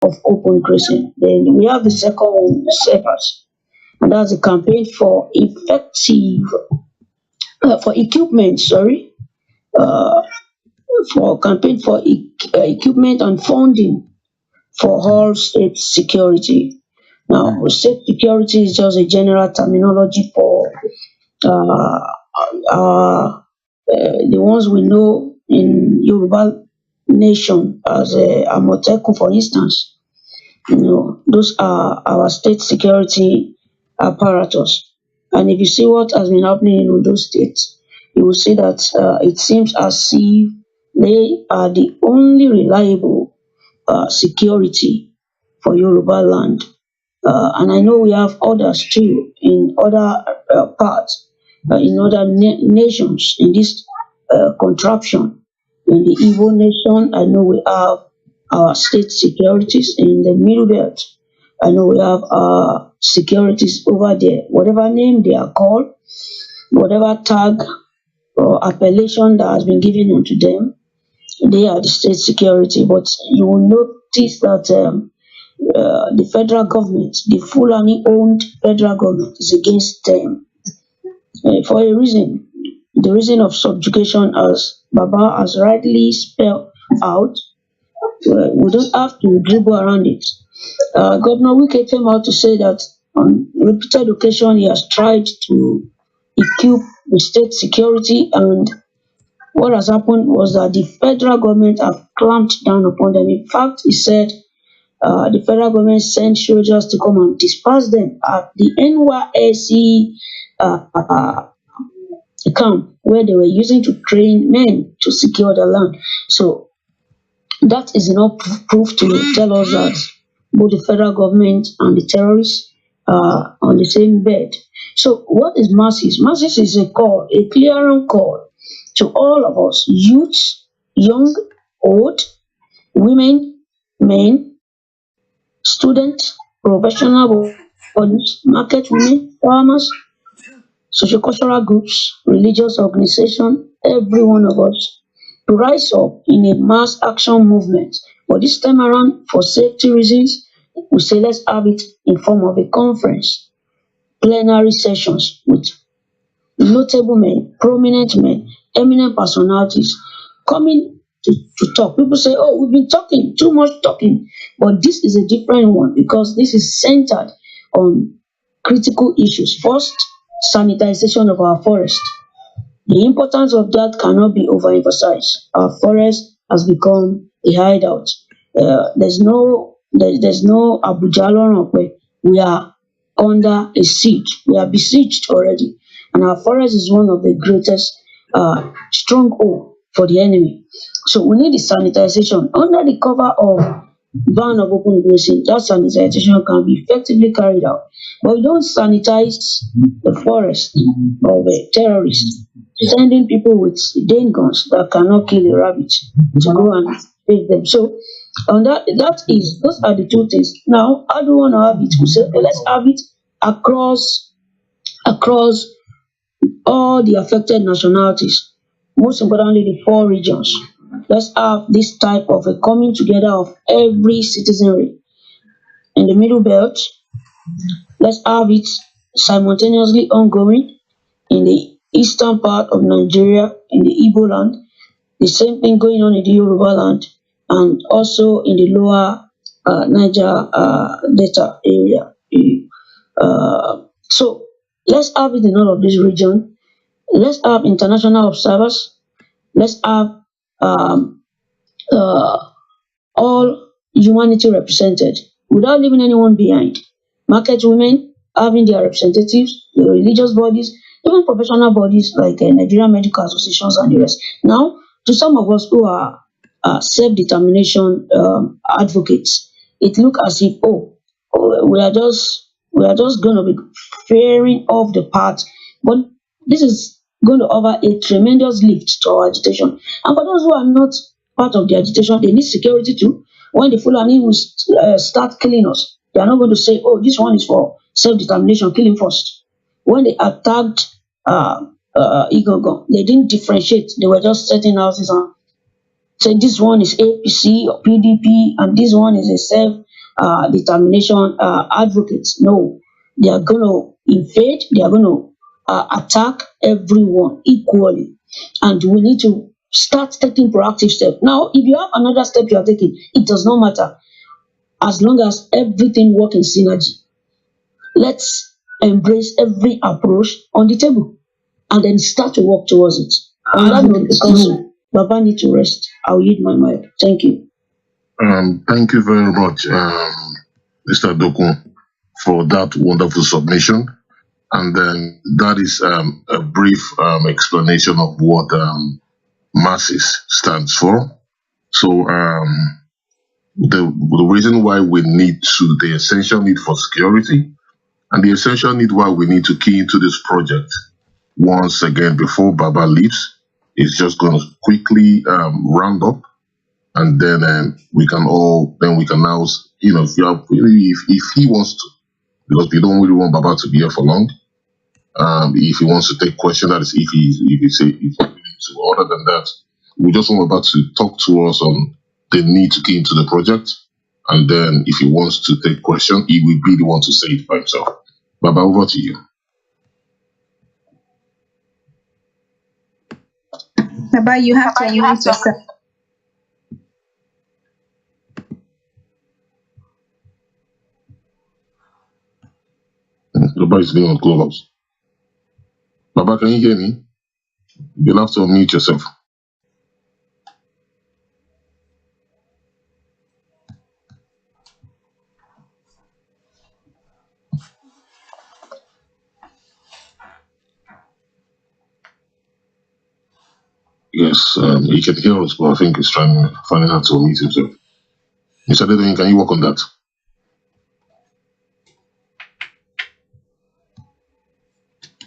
of open grazing. Then we have the second one, SEPAS, and that's a campaign for effective for equipment. Sorry, uh, for campaign for equipment and funding for all state security. Now, state security is just a general terminology for uh, the ones we know in Yoruba nation as Amotekun, for instance. Those are our state security apparatus. And if you see what has been happening in those states, you will see that it seems as if they are the only reliable security for Yoruba land. And I know we have others too in other parts, in other nations in this contraption. In the Igbo nation, I know we have our state securities. In the Middle Belt, I know we have securities over there. Whatever name they are called, whatever tag or appellation that has been given unto them, they are the state security. But you will notice that the federal government, the Fulani owned federal government, is against them for a reason. The reason of subjugation, as Baba has rightly spelled out, we don't have to dribble around it. Governor Wike came out to say that on repeated occasion he has tried to equip the state security, and what has happened was that the federal government have clamped down upon them. In fact, he said the federal government sent soldiers to come and disperse them at the NYSC camp where they were using to train men to secure the land. So that is enough proof to tell us that both the federal government and the terrorists are on the same bed. So what is masses? Masses is a call, a clearing call to all of us, youths, young, old, women, men, students, professional bodies, market women, farmers, sociocultural groups, religious organizations, every one of us to rise up in a mass action movement. But this time around, for safety reasons, we say let's have it in form of a conference, plenary sessions with notable men, prominent men, eminent personalities coming to talk. People say, oh, we've been talking, too much talking. But this is a different one because this is centered on critical issues. First, sanitization of our forest. The importance of that cannot be overemphasized. Our forest has become a hideout. There's no Abuja Lorokwe. We are under a siege. We are besieged already, and our forest is one of the greatest stronghold for the enemy. So we need the sanitization under the cover of ban of open grazing. That sanitization can be effectively carried out, but we don't sanitize the forest of the terrorists, sending people with Dane guns that cannot kill a rabbit to go and save them. So on those are the two things. Now, how do we want to have it? We say, okay, let's have it across all the affected nationalities, most importantly the four regions. Let's have this type of a coming together of every citizenry. In the Middle Belt, let's have it simultaneously ongoing in the eastern part of Nigeria, in the Igbo land, the same thing going on in the Yoruba land, and also in the lower Niger Delta area. So let's have it in all of this region. Let's have international observers. Let's have all humanity represented without leaving anyone behind. Market women having their representatives, the religious bodies, even professional bodies like Nigerian medical associations and the rest. Now, to some of us who are self-determination advocates, it looks as if we are just going to be veering off the path, but this is going to offer a tremendous lift to our agitation. And for those who are not part of the agitation, they need security too. When the Fulani will start killing us, they are not going to say, oh, this one is for self-determination, kill him first. When they attacked Igogo, they didn't differentiate. They were just setting houses and saying this one is APC or PDP and this one is a determination advocates. No, they are going to invade, they are going to attack everyone equally. And we need to start taking proactive steps. Now, if you have another step you are taking, it does not matter as long as everything works in synergy. Let's embrace every approach on the table and then start to work towards it. On that note, because Baba need to rest, I'll yield my mic. Thank you. Thank you very much, Mr. Dokun, for that wonderful submission. And then that is a brief explanation of what MASIS stands for. So the reason why we need the essential need for security and the essential need why we need to key into this project once again before Baba leaves is just going to quickly round up, and then we can now, if he wants to, because we don't really want Baba to be here for long. If he wants to take questions, that is if he needs to. Other than that, we just want Baba to talk to us on the need to key into the project, and then if he wants to take questions, he will be the one to say it by himself. Baba, over to you. Baba, you have to unmute yourself. Baba is being on Clubhouse. Baba, can you hear me? You'll have to unmute yourself. Yes, he can hear us, but I think he's finding out to unmute himself. Mr. Adedoyin, can you work on that?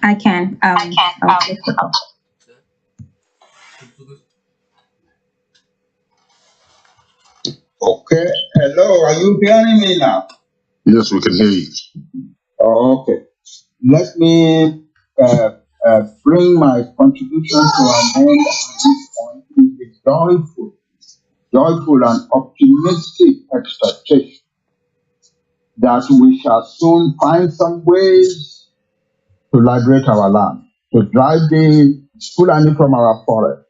I can. Okay. Hello, are you hearing me now? Yes, we can hear you. Oh, okay. Let me bring my contribution to an end at this point with a joyful and optimistic expectation that we shall soon find some ways to liberate our land, to drive the Fulani from our forest.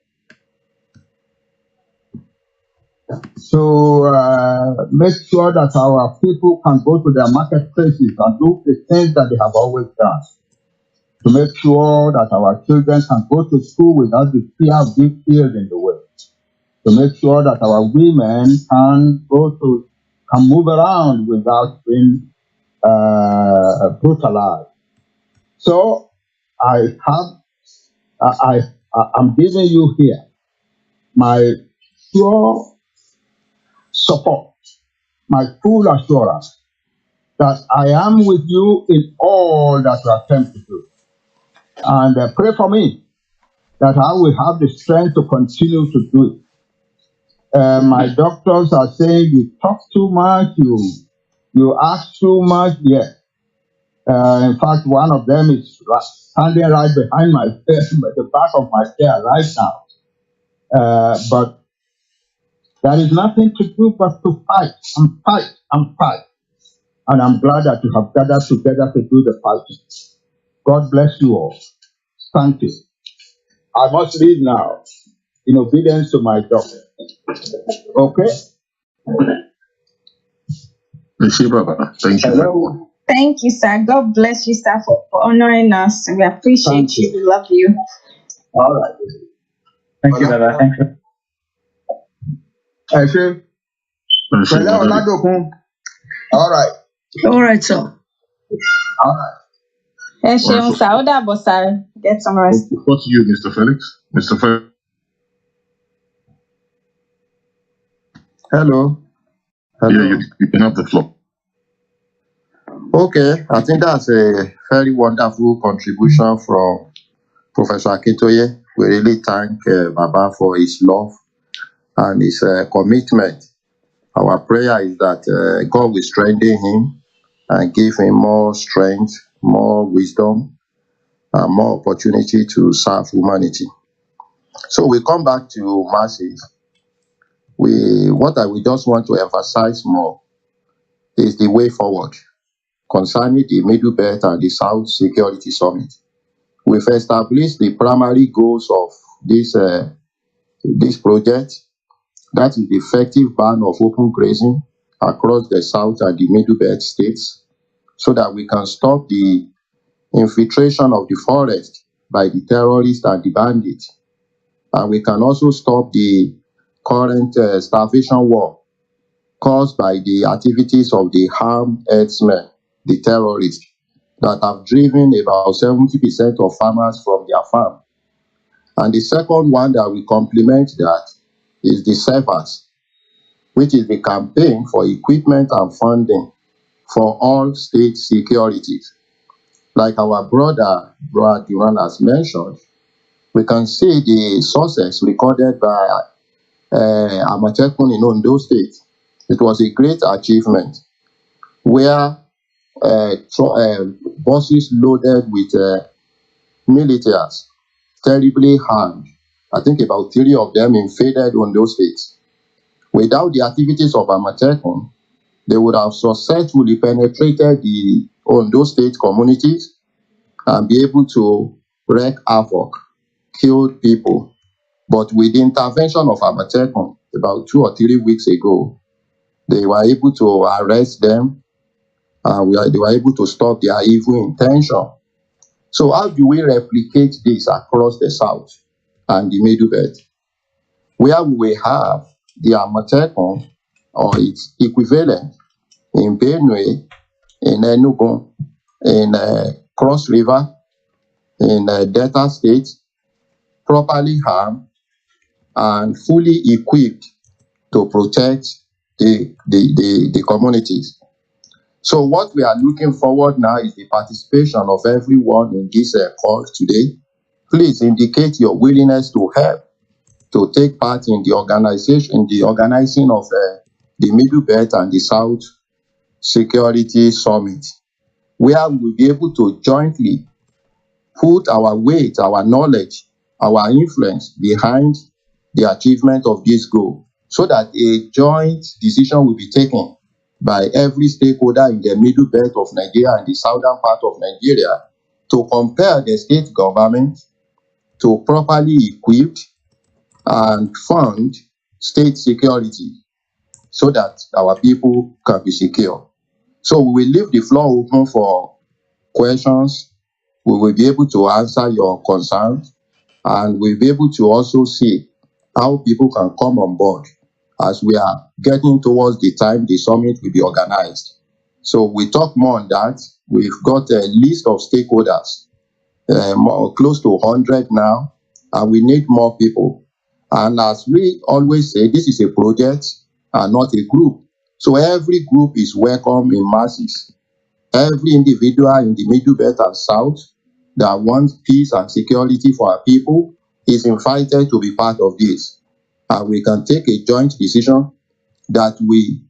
So make sure that our people can go to their marketplaces and do the things that they have always done. To make sure that our children can go to school without the fear of being killed in the way. To make sure that our women can move around without being brutalized. So I'm giving you here my pure support, my full assurance that I am with you in all that you attempt to do. And pray for me that I will have the strength to continue to do it. My doctors are saying you talk too much, you ask too much. Yes. In fact, one of them is standing right behind the back of my chair right now. But there is nothing to do but to fight and fight and fight. And I'm glad that you have gathered together to do the fighting. God bless you all. Thank you. I must leave now in obedience to my doctor. Okay? Thank you. Hello. Thank you, sir. God bless you, sir, for honoring us. We appreciate you. We love you. All right. Thank you, Baba. Thank you. Hello, Ladokun. All right. All right, sir. All right. Get some rest. What's you, Mr. Felix? Mr. Felix. Hello. Yeah, you can have the floor. Okay, I think that's a very wonderful contribution from Professor Akintoye. We really thank Baba for his love and his commitment. Our prayer is that God will strengthen him and give him more strength, more wisdom, and more opportunity to serve humanity. So we come back to masses. What I would just want to emphasize more is the way forward concerning the Middle Belt and the South Security Summit. We've established the primary goals of this project. That is the effective ban of open grazing across the South and the Middle Belt states, so that we can stop the infiltration of the forest by the terrorists and the bandits. And we can also stop the current starvation war caused by the activities of the armed herdsmen, the terrorists, that have driven about 70% of farmers from their farm. And the second one that we complement that is the SEVAS, which is the campaign for equipment and funding for all state securities. Like our brother Duran has mentioned, we can see the sources recorded by Amatekun in Ondo State. It was a great achievement where buses loaded with militaries, terribly harmed. I think about 3 of them invaded Ondo State. Without the activities of Amatekun, they would have successfully penetrated the Ondo State communities and be able to wreak havoc, kill people. But with the intervention of Amatekun about 2 or 3 weeks ago, they were able to arrest them and they were able to stop their evil intention. So how do we replicate this across the South and the Middle Belt, where we will have the Amatekun or its equivalent in Benue, in Enugu, in Cross River, in Delta State, properly armed and fully equipped to protect the communities. So what we are looking forward now is the participation of everyone in this call today. Please indicate your willingness to help, to take part in the organizing of the Middle Belt and the South Security Summit, where we will be able to jointly put our weight, our knowledge, our influence behind the achievement of this goal, so that a joint decision will be taken by every stakeholder in the Middle Belt of Nigeria and the southern part of Nigeria to compel the state government to properly equip and fund state security so that our people can be secure. So we will leave the floor open for questions. We will be able to answer your concerns, and we'll be able to also see how people can come on board as we are getting towards the time the summit will be organized. So we talk more on that. We've got a list of stakeholders, close to 100 now, and we need more people. And as we always say, this is a project and not a group. So every group is welcome in masses. Every individual in the Middle Belt and South that wants peace and security for our people is invited to be part of this. And we can take a joint decision that we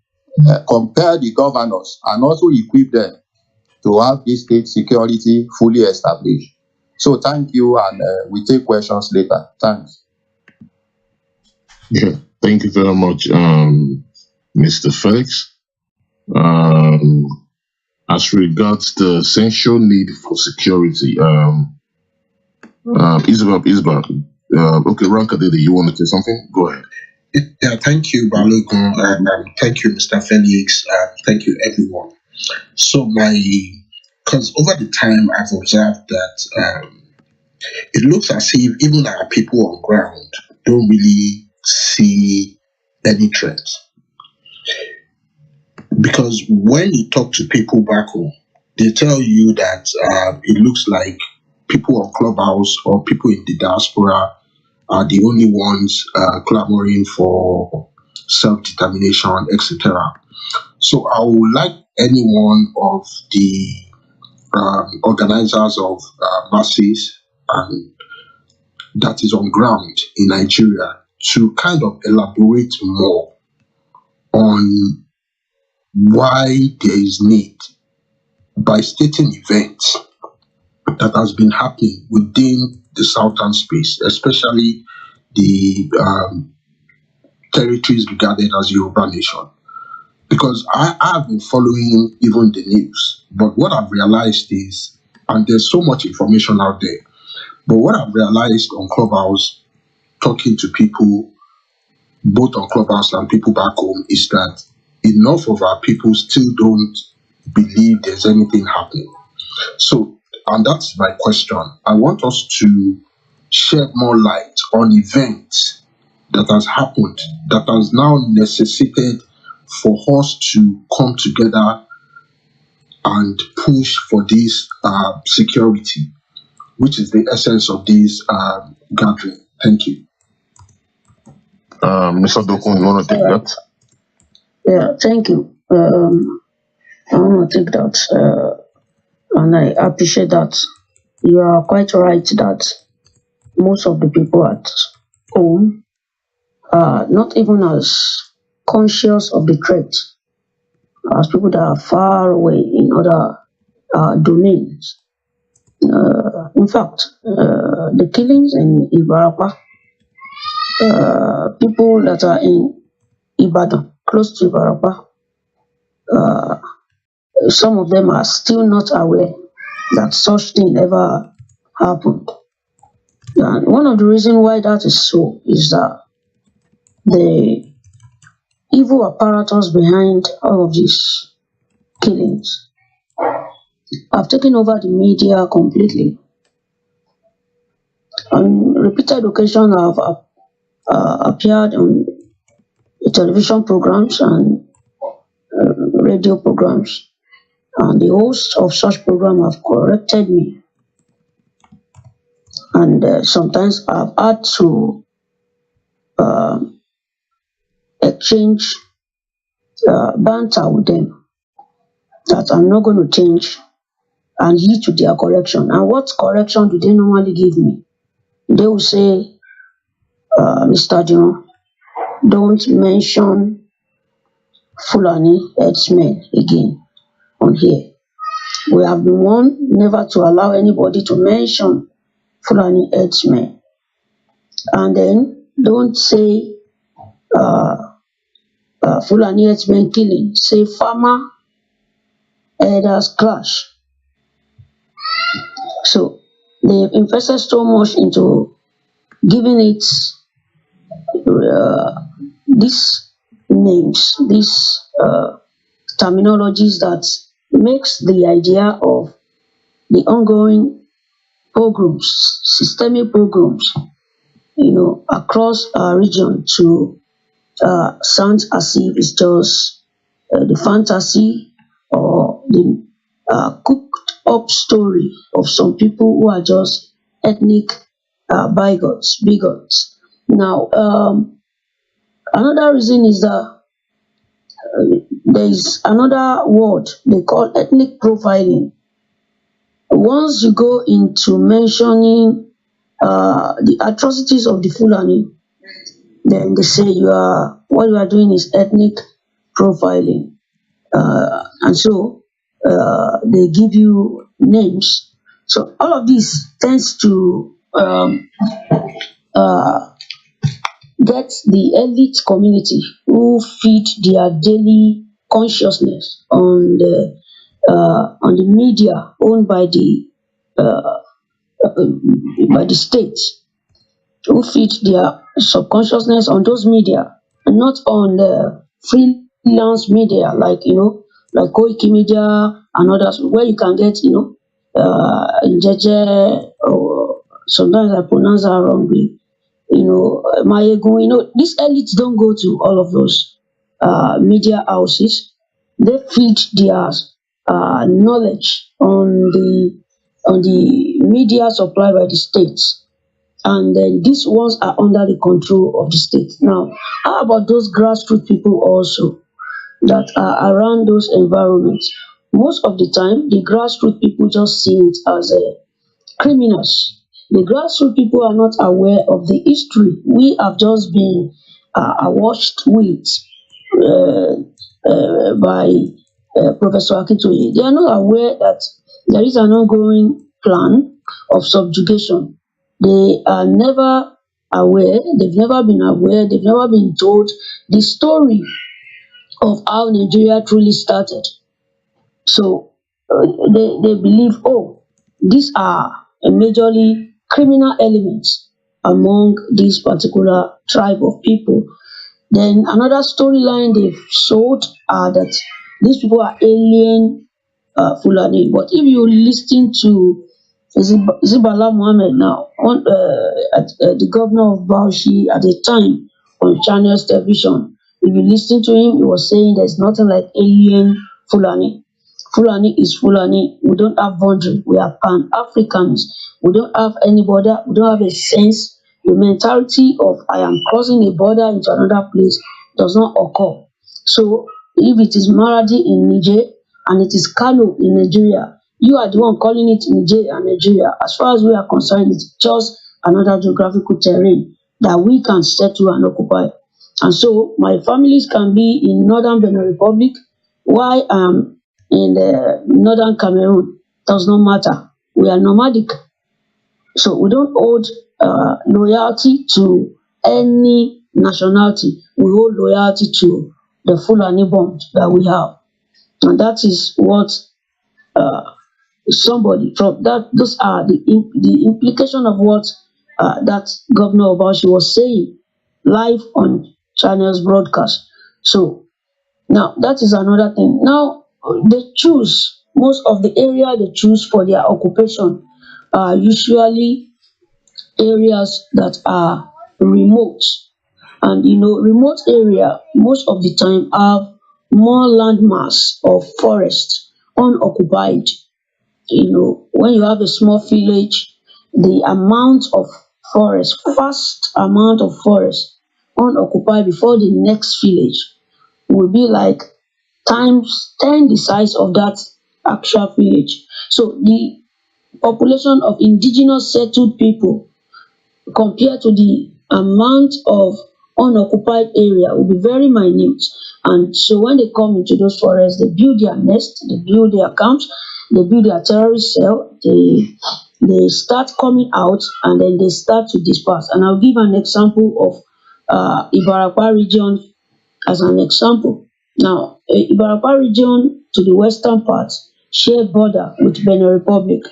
compel the governors and also equip them to have this state security fully established. So thank you, and we take questions later. Thanks. Yeah, thank you very much, Mr. Felix. As regards the essential need for security, Isabel, okay, Rankadede, you want to say something? Go ahead. Yeah, thank you, Balogun. Thank you, Mr. Felix. Thank you, everyone. So because over the time I've observed that it looks as if even our people on ground don't really see any threats. Because when you talk to people back home, they tell you that it looks like people on Clubhouse or people in the diaspora are the only ones clamoring for self-determination, etc. So I would like any one of the organizers of masses and that is on ground in Nigeria to kind of elaborate more on why there is need by stating events that has been happening within the southern space, especially the territories regarded as Yoruba nation. because I've been following even the news, but what I've realized is, and there's so much information out there, but what I've realized on Clubhouse, talking to people, both on Clubhouse and people back home, is that enough of our people still don't believe there's anything happening. So, and that's my question. I want us to shed more light on events that has happened, that has now necessitated for us to come together and push for this security, which is the essence of this gathering. Thank you. Mr. Dokun, you want to take that? Yeah, thank you. I want to take that, and I appreciate that. You are quite right that most of the people at home are not even as conscious of the threat as people that are far away in other domains. In fact, the killings in Ibarapa, people that are in Ibadan, close to Ibarapa, some of them are still not aware that such thing ever happened. And one of the reasons why that is so is that the evil apparatus behind all of these killings have taken over the media completely. On repeated occasions, I've appeared on television programs and radio programs, and the hosts of such programs have corrected me. And sometimes I've had to exchange banter with them that I'm not going to change and heed to their correction. And what correction do they normally give me? They will say, Mr. Dion, don't mention Fulani headsmen again on here. We have been warned never to allow anybody to mention Fulani headsmen. And then don't say Fulani headsmen killing, say farmer elders clash. So they've invested so much into giving it these names, these terminologies that makes the idea of the ongoing pogroms, systemic pogroms, across our region to sound as if it's just the fantasy or the cooked up story of some people who are just ethnic bigots. Now, another reason is that there is another word they call ethnic profiling. Once you go into mentioning the atrocities of the Fulani, then they say what you are doing is ethnic profiling, and so they give you names. So all of this tends to get the elite community who feed their daily consciousness on the media owned by the state, who feed their subconsciousness on those media and not on the freelance media like KOIKIMEDIA and others, where you can get Njeje, or sometimes I pronounce that wrongly, Mayegun. These elites don't go to all of those media houses. They feed their knowledge on the media supplied by the states, and then these ones are under the control of the state. Now, how about those grassroots people also that are around those environments? Most of the time, the grassroots people just see it as criminals. The grassroots people are not aware of the history we have just been washed with by Professor Akintoye. They are not aware that there is an ongoing plan of subjugation. They are never aware, they've never been aware, they've never been told the story of how Nigeria truly started. So they believe, oh, these are a majorly criminal elements among this particular tribe of people. Then another storyline they've sold are that these people are alien Fulani. But if you listen to is it Bala Mohammed now, on the governor of Bauchi at the time on Channels Television, if you listen to him, he was saying there's nothing like alien Fulani. Fulani is Fulani. We don't have boundary. We are Pan Africans. We don't have any border. We don't have a sense. The mentality of I am crossing a border into another place does not occur. So if it is Maradi in Niger and it is Kano in Nigeria, you are the one calling it Niger and Nigeria. As far as we are concerned, it's just another geographical terrain that we can settle and occupy. And so my families can be in northern Benin Republic while I'm in the northern Cameroon. Does not matter. We are nomadic. So we don't hold loyalty to any nationality. We hold loyalty to the Fulani bond that we have. And that is what somebody from that, those are the implication of what that governor Obashi was saying live on Channels broadcast. So now that is another thing. Now they choose most of the area they choose for their occupation are usually areas that are remote. And remote area most of the time have more land mass of forest unoccupied. When you have a small village, the amount of forest, vast amount of forest unoccupied before the next village will be like times 10 the size of that actual village. So the population of indigenous settled people compared to the amount of unoccupied area will be very minute. And so when they come into those forests, they build their nest, they build their camps, they build their terrorist cell, they start coming out and then they start to disperse. And I'll give an example of Ibarapa region as an example. Now, Ibarapa region to the western part share border with Benin Republic.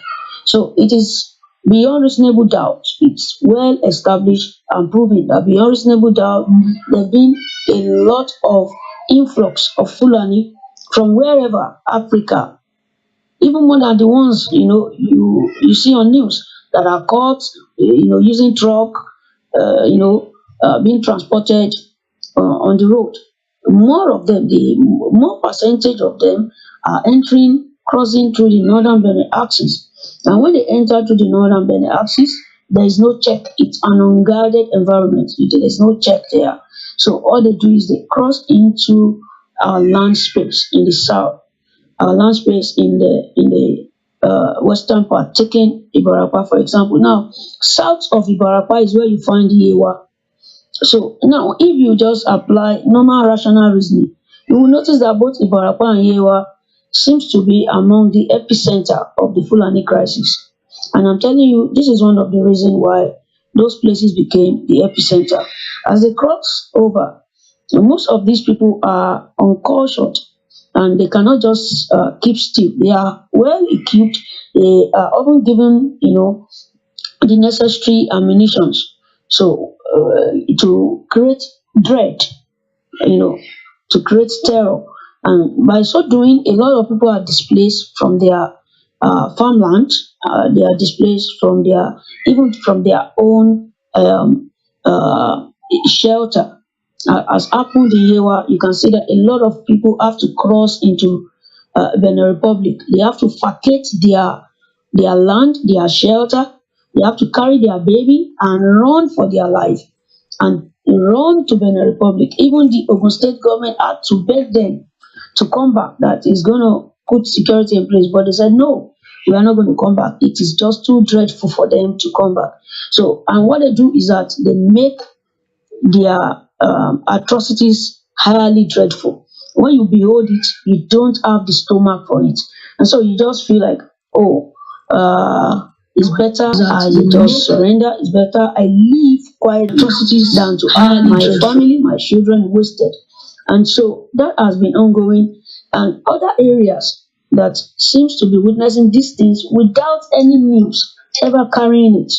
So it is beyond reasonable doubt, it's well established and proven that beyond reasonable doubt, there have been a lot of influx of Fulani from wherever Africa, even more than the ones you see on news that are caught using truck, being transported on the road. More of them, the more percentage of them are crossing through the northern Benin axis. And when they enter through the northern Benin axis, there is no check. It's an unguarded environment. There is no check there. So all they do is they cross into our land space in the south, our land space in the western part, taking Ibarapa for example. Now, south of Ibarapa is where you find Yewa. So now, if you just apply normal rational reasoning, you will notice that both Ibarapa and Yewa seems to be among the epicenter of the Fulani crisis. And I'm telling you, this is one of the reasons why those places became the epicenter. As they cross over, most of these people are uncultured and they cannot just keep still. They are well equipped. They are often given, the necessary ammunition. So to create dread, you know, to create terror. And by so doing, a lot of people are displaced from their farmland. They are displaced from even from their own shelter. As happened in Yewa, you can see that a lot of people have to cross into Benin Republic. They have to vacate their land, their shelter. They have to carry their baby and run for their life and run to Benin Republic. Even the Ogun State government had to beg them to come back, that is going to put security in place. But they said, no, we are not going to come back. It is just too dreadful for them to come back. So, and what they do is that they make their atrocities highly dreadful. When you behold it, you don't have the stomach for it. And so you just feel like, oh, it's better I just surrender. It's better I leave quiet atrocities than to have my family, my children wasted. And so that has been ongoing, and other areas that seems to be witnessing these things without any news ever carrying it,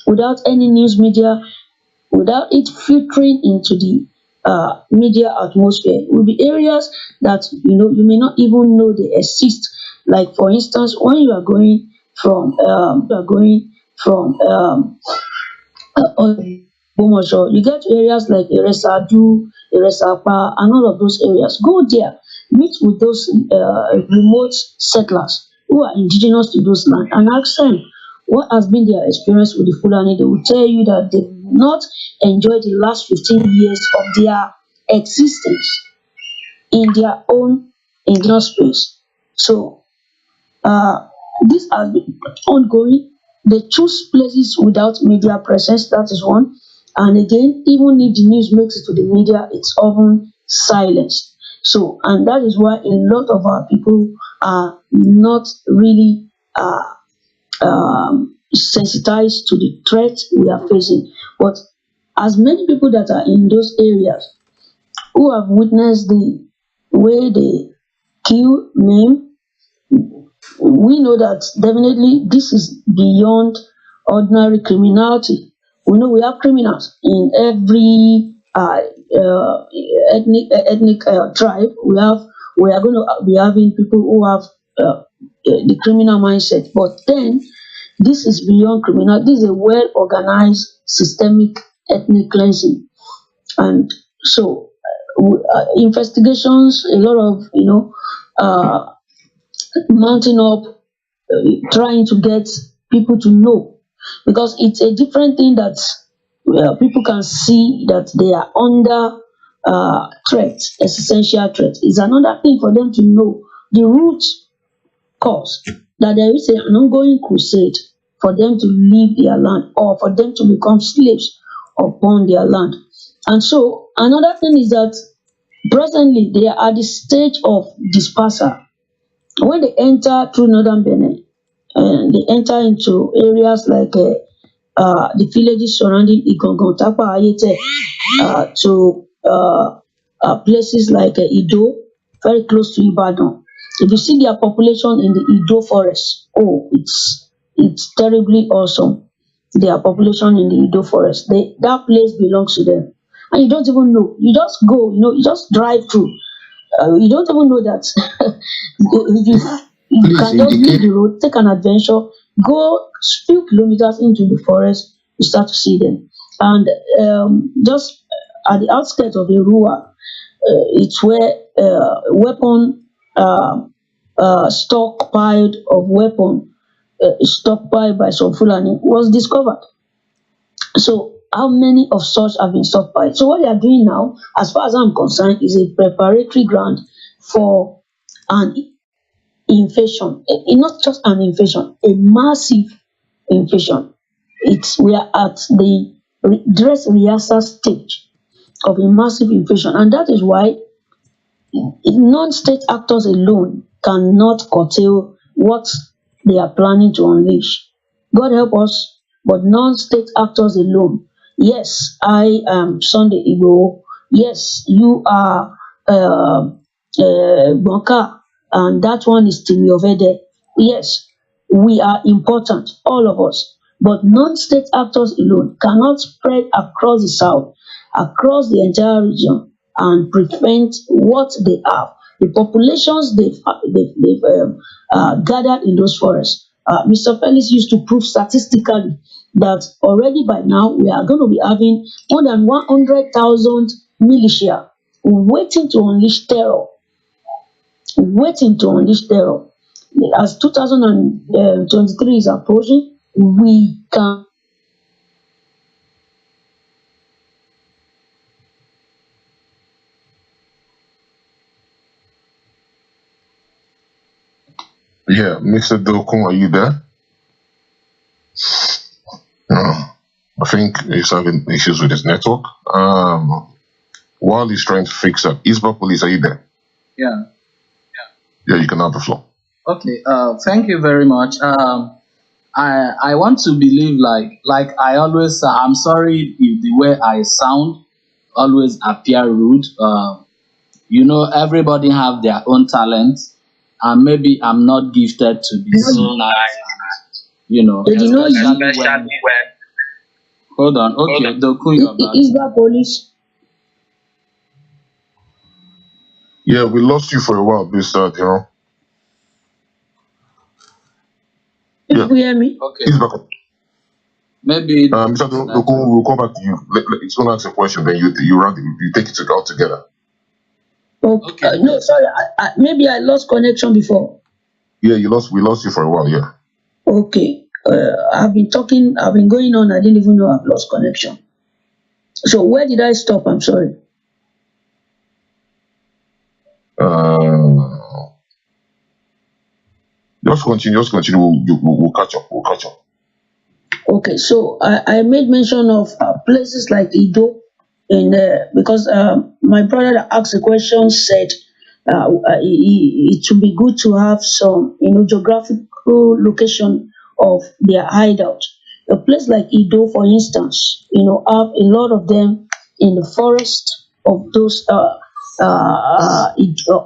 without any news media, without it filtering into the media atmosphere, will be areas that you may not even know they exist. Like for instance, when you are going from Ogbomoso, you get to areas like Eresadu, Eresapa, and all of those areas. Go there, meet with those remote settlers who are indigenous to those lands, and ask them what has been their experience with the Fulani. They will tell you that they have not enjoyed the last 15 years of their existence in their own indigenous space. So this has been ongoing. They choose places without media presence, that is one. And again, even if the news makes it to the media, it's often silenced. So, and that is why a lot of our people are not really sensitized to the threat we are facing. But as many people that are in those areas who have witnessed the way they kill, maim, we know that definitely this is beyond ordinary criminality. We know we have criminals in every ethnic tribe. We are going to be having people who have the criminal mindset, but then this is beyond criminal. This is a well organized systemic ethnic cleansing, and so investigations, a lot of uh, mounting up, trying to get people to know, because it's a different thing that people can see that they are under threat, existential threat. It's another thing for them to know the root cause, that there is an ongoing crusade for them to leave their land or for them to become slaves upon their land. And so another thing is that presently they are at the stage of dispersal. When they enter through northern Benin, and they enter into areas like the villages surrounding Igangan, Tapa, Ayete, to places like Ido, very close to Ibadan. If you see their population in the Ido forest, oh, it's terribly awesome. Their population in the Ido forest, that place belongs to them, and you don't even know. You just go, you just drive through. You don't even know that you Please can just leave indicate. the road, take an adventure, go few kilometers into the forest, you start to see them. And just at the outskirts of Erua, it's where weapon stockpiled of weapon stockpiled by some Fulani was discovered. So how many of such have been stockpiled? So what they are doing now, as far as I'm concerned, is a preparatory ground for an invasion. Not just an invasion, a massive invasion. We are at the dress rehearsal stage of a massive invasion, and that is why non-state actors alone cannot curtail what they are planning to unleash. God help us, but non-state actors alone. Yes, I am Sunday Igbo. Yes, you are Bonka, and that one is Timi Ovede. Yes, we are important, all of us. But non-state actors alone cannot spread across the south, across the entire region, and prevent what they have. The populations they've gathered in those forests. Mr. Felix used to prove statistically that already by now we are going to be having more than 100,000 militia waiting to unleash terror, waiting to unleash terror. As 2023 is approaching, we can. Yeah, Mr. Dokun, are you there? No. I think he's having issues with his network. While he's trying to fix that, Isba Police, are you there? Yeah. Yeah, you can have the floor. Okay. Thank you very much. I want to believe like I always. I'm sorry if the way I sound always appear rude. everybody have their own talents, and maybe I'm not gifted to be singing, They did not use especially when. Hold on, okay, Doku, you're back. is that police. Yeah, we lost you for a while, Mr. Diro. Yeah, You hear me? Okay, he's back. maybe Mr. Doku, we'll come back to you. It's going to ask a question, then you take it all together. Okay. Okay. No, sorry. Maybe I lost connection before. Yeah, we lost you for a while, yeah. Okay. I've been going on. I didn't even know I've lost connection. So where did I stop? I'm sorry. Just continue. We'll catch up. Okay, so I made mention of places like Ido, because my brother that asked the question said it would be good to have some geographical location of their hideout. A place like Ido, for instance, have a lot of them in the forest of those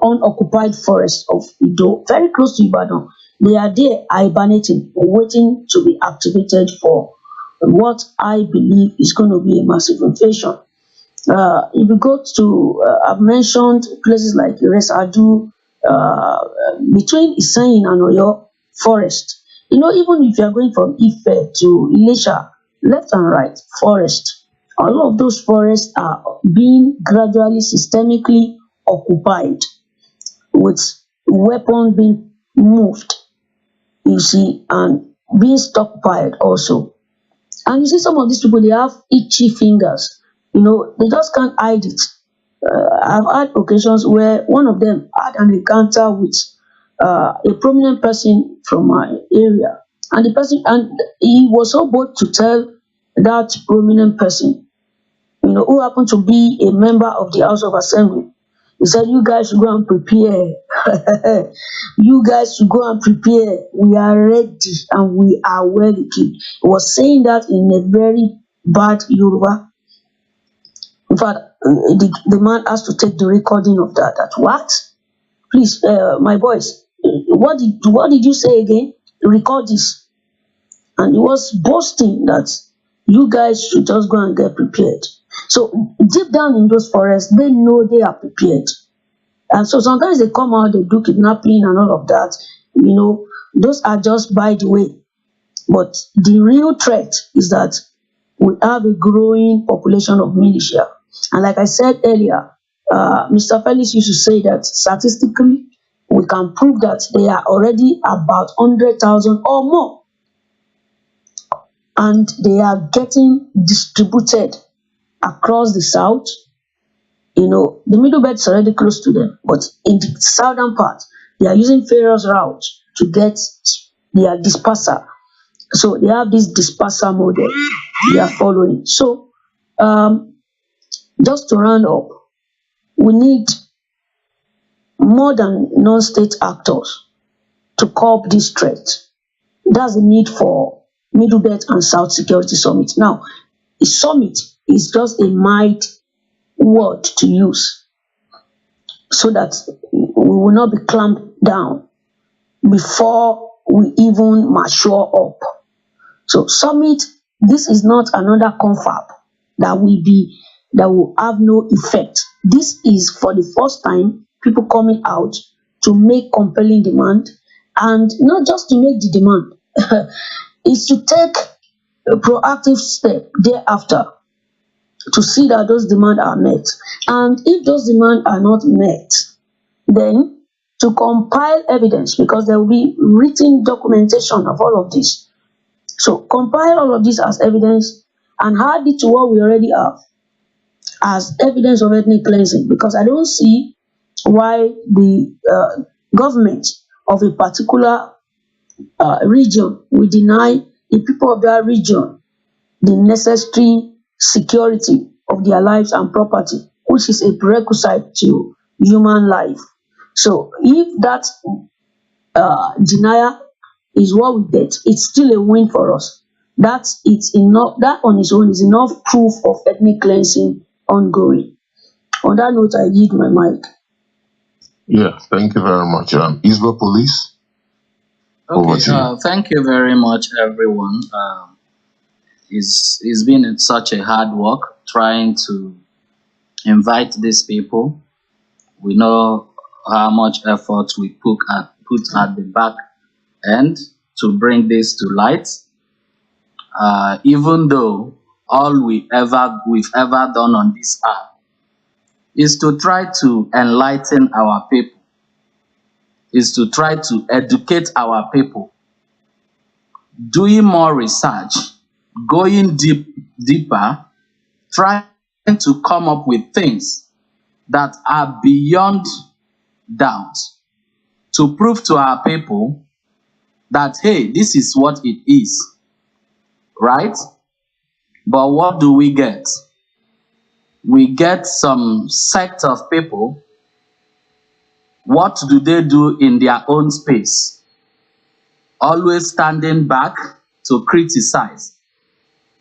unoccupied forest of Ido, very close to Ibadan. They are there hibernating, waiting to be activated for what I believe is going to be a massive inflation. If you go to, I've mentioned places like Iresadu, between Iseyin and Oyo forest. Even if you are going from Ife to Ilesha, left and right forest, all of those forests are being gradually systemically occupied with weapons being moved, you see, and being stockpiled also. And you see some of these people, they have itchy fingers. They just can't hide it. I've had occasions where one of them had an encounter with a prominent person from my area, and he was so bold to tell that prominent person, who happened to be a member of the House of Assembly. He said, "You guys should go and prepare. You guys should go and prepare. We are ready and we are well equipped." He was saying that in a very bad Yoruba. In fact, the man has to take the recording of that. That what? Please, my boys, what did you say again? Record this. And he was boasting that you guys should just go and get prepared. So deep down in those forests, they know they are prepared. And so sometimes they come out, they do kidnapping and all of that. Those are just by the way. But the real threat is that we have a growing population of militia. And like I said earlier, Mr. Felix used to say that statistically, we can prove that they are already about 100,000 or more. And they are getting distributed across the south. The middle belt is already close to them, but in the southern part, they are using various routes to get their disperser. So they have this disperser model they are following. So just to round up, we need more than non-state actors to curb this threat. That's the need for Middle Belt and South Security Summit. Now, a summit is just a mild word to use so that we will not be clamped down before we even mature up. So summit, this is not another confab that will have no effect. This is for the first time people coming out to make compelling demand, and not just to make the demand, is to take a proactive step thereafter to see that those demands are met. And if those demands are not met, then to compile evidence, because there will be written documentation of all of this. So compile all of this as evidence and add it to what we already have as evidence of ethnic cleansing, because I don't see why the government of a particular region will deny the people of that region the necessary security of their lives and property, which is a prerequisite to human life. So if that denial is what we get, it's still a win for us. It's enough. That on its own is enough proof of ethnic cleansing ongoing. On that note, I yield my mic. Yeah, thank you very much. Isba Police, over Okay, to you. thank you very much, everyone. It's been such a hard work trying to invite these people. We know how much effort we put at the back end to bring this to light. Even though all we've ever done on this app is to try to enlighten our people, is to try to educate our people, doing more research, going deeper, trying to come up with things that are beyond doubt to prove to our people that, hey, this is what it is, right? But what do we get? We get some sect of people. What do they do in their own space? Always standing back to criticize.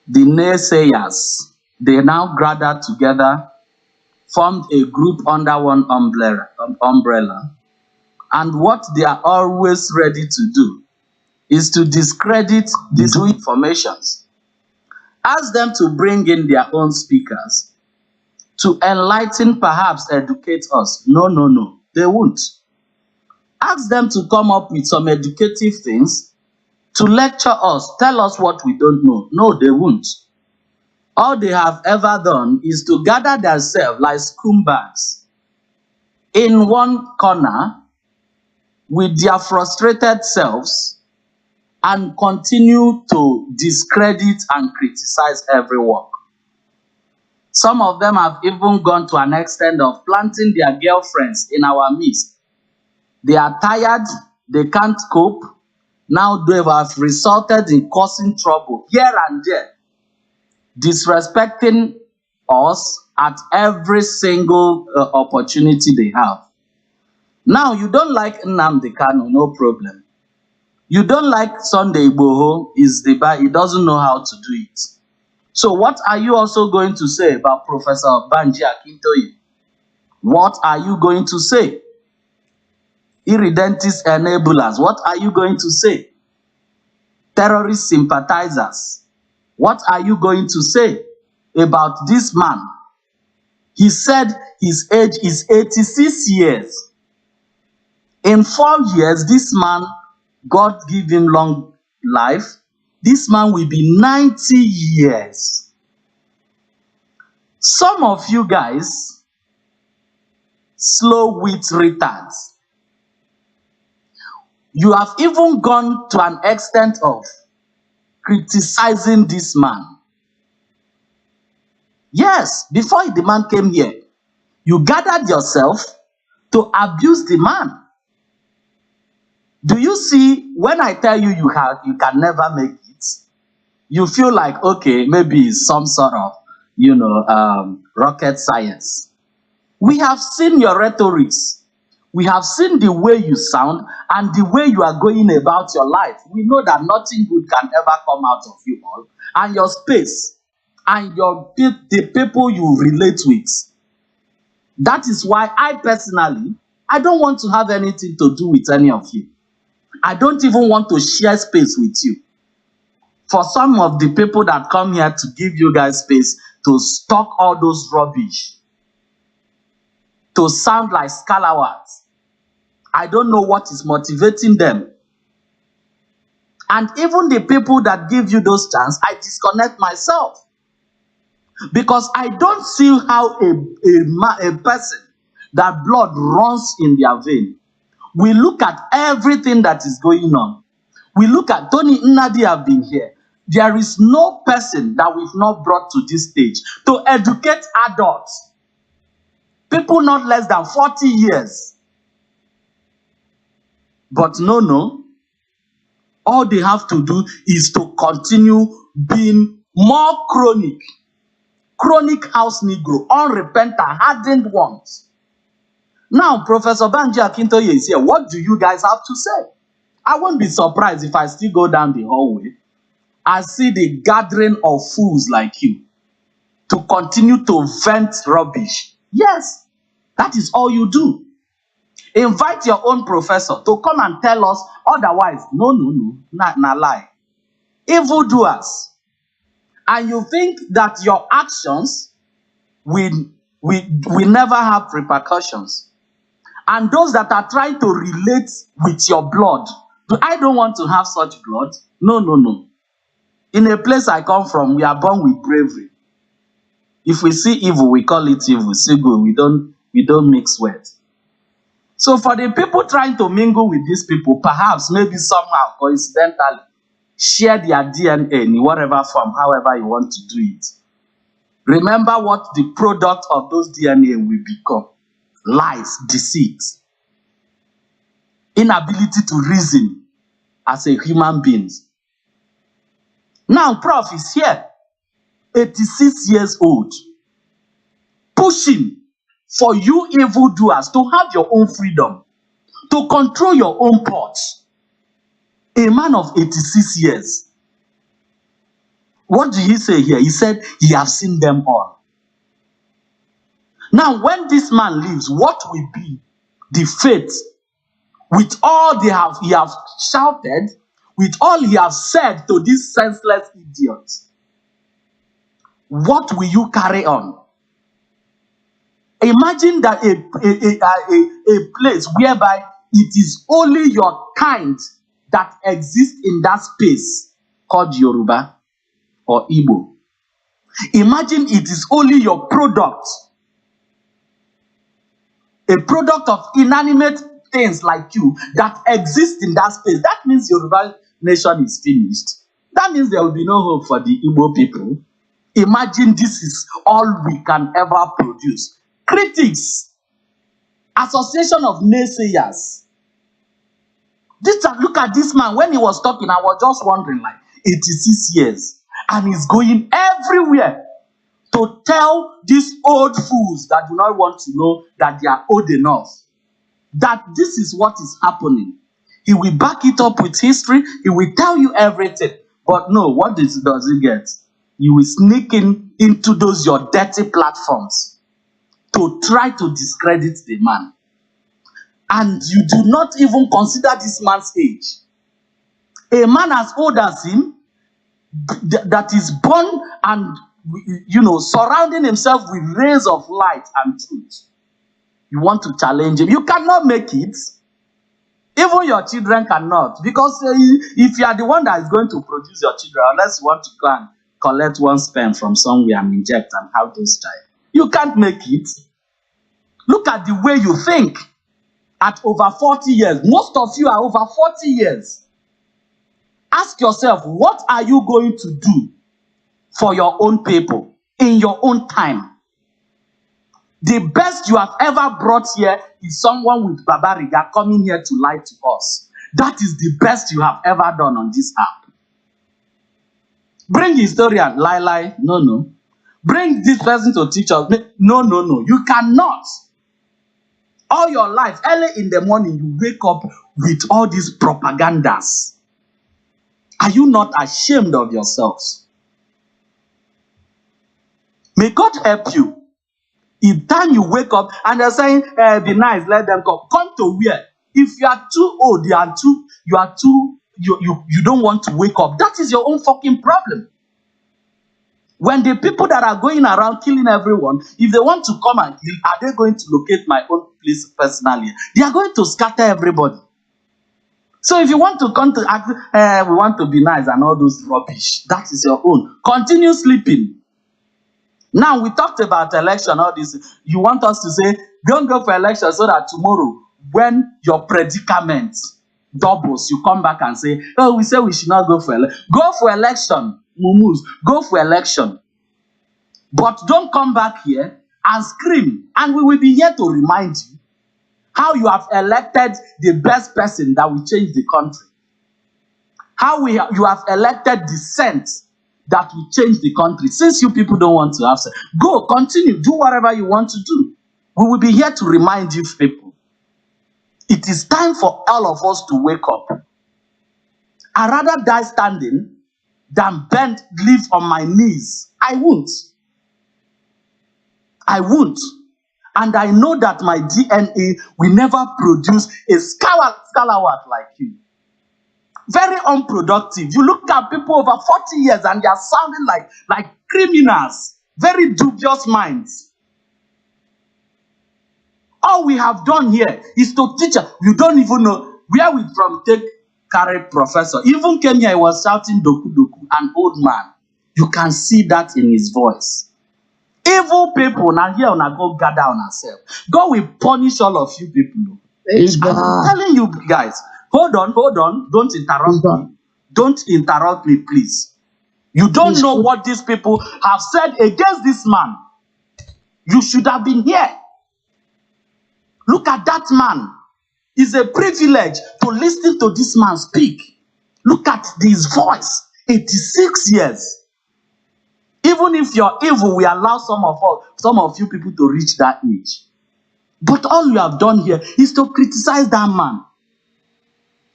The naysayers, they now gathered together, formed a group under one umbrella. And what they are always ready to do is to discredit these new informations. Ask them to bring in their own speakers to enlighten, perhaps educate us. No, no, no, they won't. Ask them to come up with some educative things to lecture us, tell us what we don't know. No, they won't. All they have ever done is to gather themselves like scumbags in one corner with their frustrated selves and continue to discredit and criticize everyone. Some of them have even gone to an extent of planting their girlfriends in our midst. They are tired, they can't cope. Now they have resulted in causing trouble here and there, disrespecting us at every single opportunity they have. Now, you don't like Nnamdi Kanu, no problem. You don't like Sunday IGBOHO, he doesn't know how to do it. So what are you also going to say about Professor Banji Akintoye? What are you going to say? Irredentis enablers, what are you going to say? Terrorist sympathizers, what are you going to say about this man? He said his age is 86 years. In 4 years, this man, God give him long life, this man will be 90 years. Some of you guys, slow-wit retards, you have even gone to an extent of criticizing this man. Yes, before the man came here, you gathered yourself to abuse the man. Do you see, when I tell you you can never make it, you feel like, okay, maybe it's some sort of, rocket science. We have seen your rhetorics. We have seen the way you sound and the way you are going about your life. We know that nothing good can ever come out of you all. And your space and the people you relate with. That is why I personally, I don't want to have anything to do with any of you. I don't even want to share space with you. For some of the people that come here to give you guys space to stock all those rubbish, to sound like scalawags, I don't know what is motivating them. And even the people that give you those chances, I disconnect myself. Because I don't see how a person that blood runs in their vein. We look at everything that is going on. We look at Tony Nnadi have been here. There is no person that we've not brought to this stage to educate adults. People not less than 40 years. But no. All they have to do is to continue being more chronic house Negro, unrepentant, hardened ones. Now, Professor Banji Akintoye is here. What do you guys have to say? I won't be surprised if I still go down the hallway. I see the gathering of fools like you to continue to vent rubbish. Yes, that is all you do. Invite your own professor to come and tell us otherwise. No, no, no, na lie. Evildoers. And you think that your actions will never have repercussions. And those that are trying to relate with your blood, I don't want to have such blood. No, no, no. In a place I come from, we are born with bravery. If we see evil, we call it evil. See good, we don't mix words. So for the people trying to mingle with these people, perhaps, maybe somehow, coincidentally, share their DNA in whatever form, however you want to do it. Remember what the product of those DNA will become. Lies, deceit, inability to reason as a human being. Now, Prof is here, 86 years old, pushing for you evildoers to have your own freedom, to control your own thoughts. A man of 86 years. What did he say here? He said he has seen them all. Now, when this man leaves, what will be the fate with all he have shouted, with all he has said to these senseless idiots? What will you carry on? Imagine that a place whereby it is only your kind that exists in that space called Yoruba or Igbo. Imagine it is only your product, a product of inanimate things like you that exist in that space. That means Yoruba nation is finished. That means there will be no hope for the Igbo people. Imagine this is all we can ever produce. Critics, association of naysayers. Look at this man. When he was talking, I was just wondering, like, 86 years, and he's going everywhere to tell these old fools that do not want to know that they are old enough, that this is what is happening. He will back it up with history. He will tell you everything. But no, what does he get? You will sneak into those your dirty platforms to try to discredit the man. And you do not even consider this man's age. A man as old as him, that is born and, surrounding himself with rays of light and truth. You want to challenge him. You cannot make it. Even your children cannot. Because if you are the one that is going to produce your children, unless you want to go and collect one sperm from somewhere and inject and have those child, you can't make it. Look at the way you think. At over 40 years, most of you are over 40 years. Ask yourself, what are you going to do for your own people in your own time? The best you have ever brought here is someone with Babariga coming here to lie to us. That is the best you have ever done on this app. Bring historian, lie, no. Bring this person to teach us, no. You cannot. All your life, early in the morning, you wake up with all these propagandas. Are you not ashamed of yourselves? May God help you. Each time you wake up and they're saying, be nice, let them come. Come to where? If you are too old, you don't want to wake up. That is your own fucking problem. When the people that are going around killing everyone, if they want to come and kill, are they going to locate my own place personally? They are going to scatter everybody. So if you want to come to act, we want to be nice and all those rubbish, that is your own. Continue sleeping. Now we talked about election, all this. You want us to say, don't go for election so that tomorrow, when your predicament doubles, you come back and say, oh, we say we should not go for election. Go for election. Mumus, go for election. But don't come back here and scream. And we will be here to remind you how you have elected the best person that will change the country. How you have elected the saint that will change the country. Since you people don't want to have sex, go, continue, do whatever you want to do. We will be here to remind you people. It is time for all of us to wake up. I'd rather die standing than bend, live on my knees. I won't. And I know that my DNA will never produce a scalawag like you. Very unproductive. You look at people over 40 years and they are sounding like criminals. Very dubious minds. All we have done here is to teach us. You don't even know where we from take carry professor. Even came here, he was shouting doku doku, an old man. You can see that in his voice. Evil people, now here on go gather on ourselves. God will punish all of you people. I'm telling you guys, hold on, don't interrupt me. Don't interrupt me, please. You don't know what these people have said against this man. You should have been here. Look at that man. It's a privilege to listen to this man speak. Look at his voice. 86 years. Even if you're evil, we allow some of you people to reach that age. But all you have done here is to criticize that man.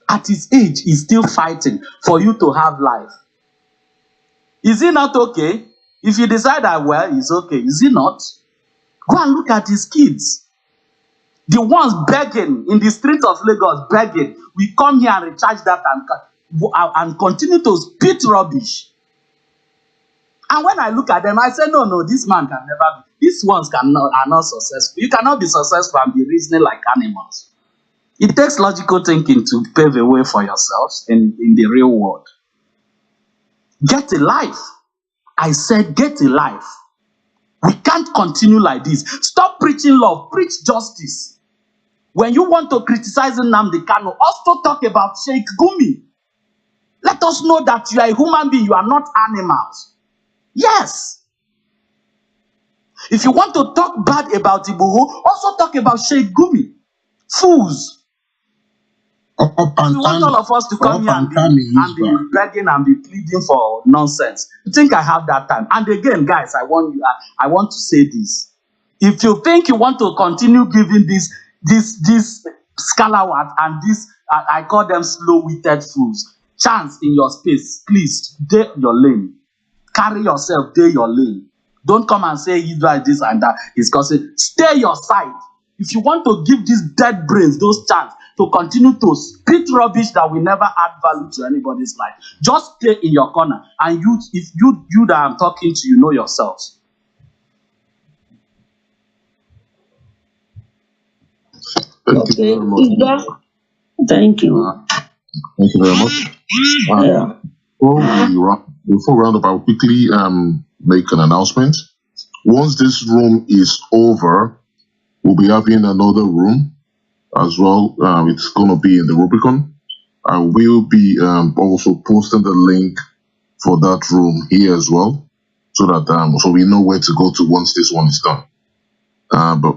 At his age, he's still fighting for you to have life. Is it not okay? If you decide that, well, it's okay. Is it not? Go and look at his kids. The ones begging in the streets of Lagos, begging. We come here and recharge that and continue to spit rubbish. And when I look at them, I say, no, this man can never be. These ones are not successful. You cannot be successful and be reasoning like animals. It takes logical thinking to pave a way for yourselves in the real world. Get a life. I said, get a life. We can't continue like this. Stop preaching love. Preach justice. When you want to criticize Nnamdi Kanu, also talk about Sheikh Gumi. Let us know that you are a human being. You are not animals. Yes. If you want to talk bad about IGBOHO, also talk about Sheikh Gumi. Fools. You want all of us to come here and be begging and be pleading for nonsense. You think I have that time? And again, guys, I want to say this. If you think you want to continue giving this scalawag and this, I call them slow-witted fools, chance in your space, please, stay your lane. Carry yourself, stay your lane. Don't come and say he's like this and that. It's causing. Stay your side. If you want to give these dead brains those chance to continue to spit rubbish that will never add value to anybody's life, just stay in your corner. And if you that I'm talking to, you know yourselves. Thank you very much. Thank you. Thank you very much. Before we round up, I'll quickly make an announcement. Once this room is over, we'll be having another room as well. It's going to be in the Rubicon. I will be also posting the link for that room here as well, so that so we know where to go to once this one is done.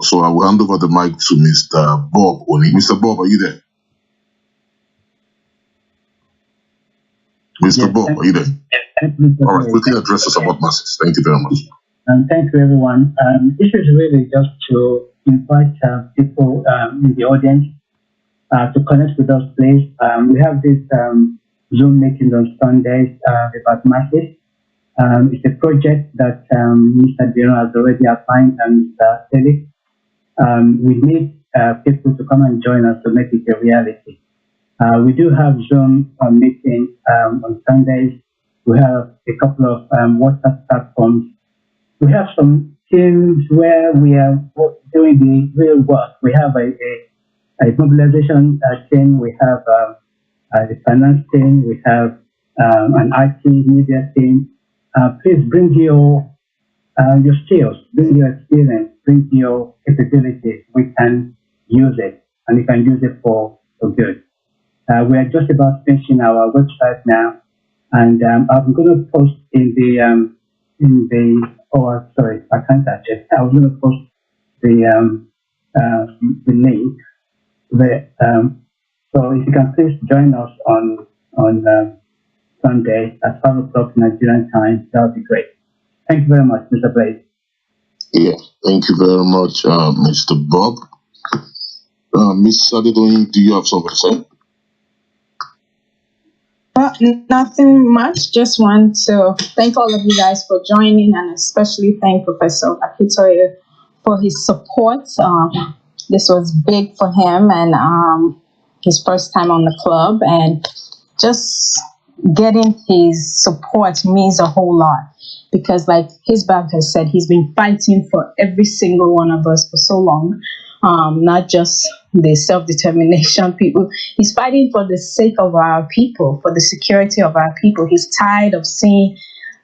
So I will hand over the mic to Mr. Bob Oni. Mr. Bob, are you there? Mr. Bob, are you there? All right, quickly address us about masses. Thank you very much. Thank you, everyone. This is really just to invite people in the audience to connect with us, please. We have this Zoom meetings on Sundays about masses. It's a project that Mr. Biro has already outlined and Mr. Felix. We need people to come and join us to make it a reality. We do have Zoom meetings on Sundays. We have a couple of WhatsApp platforms. We have some teams where we are doing the real work. We have a mobilization team. We have the finance team. We have an IT media team. Please bring your skills, bring your experience, bring your capabilities. We can use it, and we can use it for good. We are just about finishing our website now, and I'm going to post in the sorry, I can't actually. I was going to post the link there. So if you can please join us on Sunday at 5 o'clock Nigerian time, that would be great. Thank you very much, Mr. Blaze. Yeah, thank you very much, Mr. Bob. Ms. Adedoyin, do you have something to say? Nothing much. Just want to thank all of you guys for joining, and especially thank Professor Akintoye for his support. This was big for him, and his first time on the club, and just getting his support means a whole lot, because like his bank has said, he's been fighting for every single one of us for so long. Not just the self-determination people. He's fighting for the sake of our people, for the security of our people. He's tired of seeing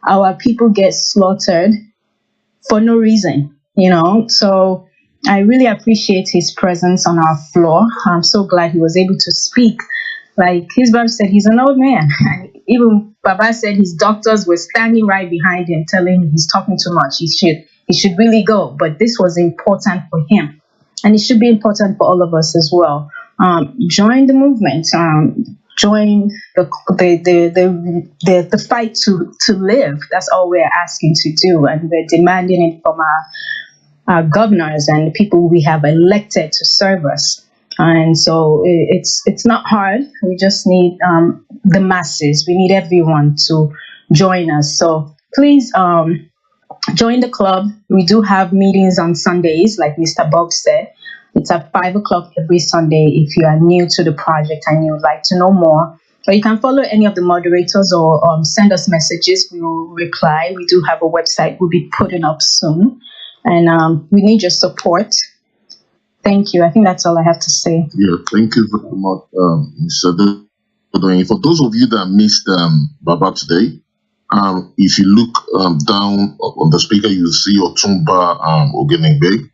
our people get slaughtered for no reason, So I really appreciate his presence on our floor. I'm so glad he was able to speak. Like his brother said, he's an old man. And even Baba said his doctors were standing right behind him, telling him he's talking too much. He should really go. But this was important for him, and it should be important for all of us as well. Join the movement. Join the fight to live. That's all we're asking to do, and we're demanding it from our governors and the people we have elected to serve us. And so it's not hard. We just need the masses. We need everyone to join us. So please join the club. We do have meetings on Sundays, like Mr. Bob said. It's at 5 o'clock every Sunday. If you are new to the project and you would like to know more, or you can follow any of the moderators or send us messages. We will reply. We do have a website we'll be putting up soon. And we need your support. Thank you. I think that's all I have to say. Yeah, thank you very much, Mr. Dodoyin. For those of you that missed Baba today, if you look down on the speaker, you will see Otumba Ogenegbe.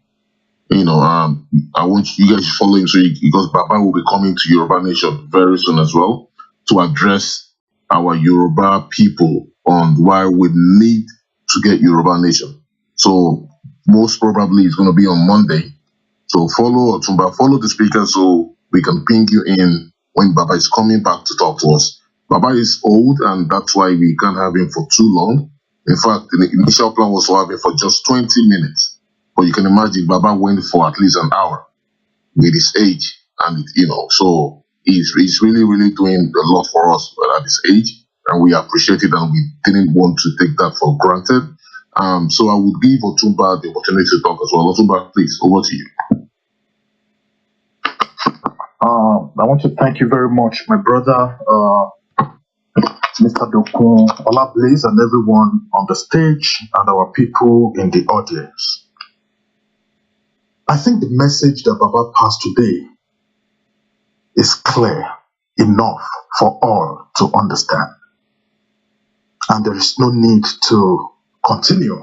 I want you guys to follow him because Baba will be coming to Yoruba Nation very soon as well to address our Yoruba people on why we need to get Yoruba Nation. So most probably it's going to be on Monday. So follow Otumba, follow the speaker so we can ping you in when Baba is coming back to talk to us. Baba is old, and that's why we can't have him for too long. In fact, the initial plan was to have him for just 20 minutes. But you can imagine Baba went for at least an hour with his age. And, so he's really, really doing a lot for us at this age. And we appreciate it, and we didn't want to take that for granted. So I would give Otumba the opportunity to talk as well. Otumba, please, over to you. I want to thank you very much, my brother, Mr. Dokun, Olablaze, and everyone on the stage and our people in the audience. I think the message that Baba passed today is clear enough for all to understand. And there is no need to continue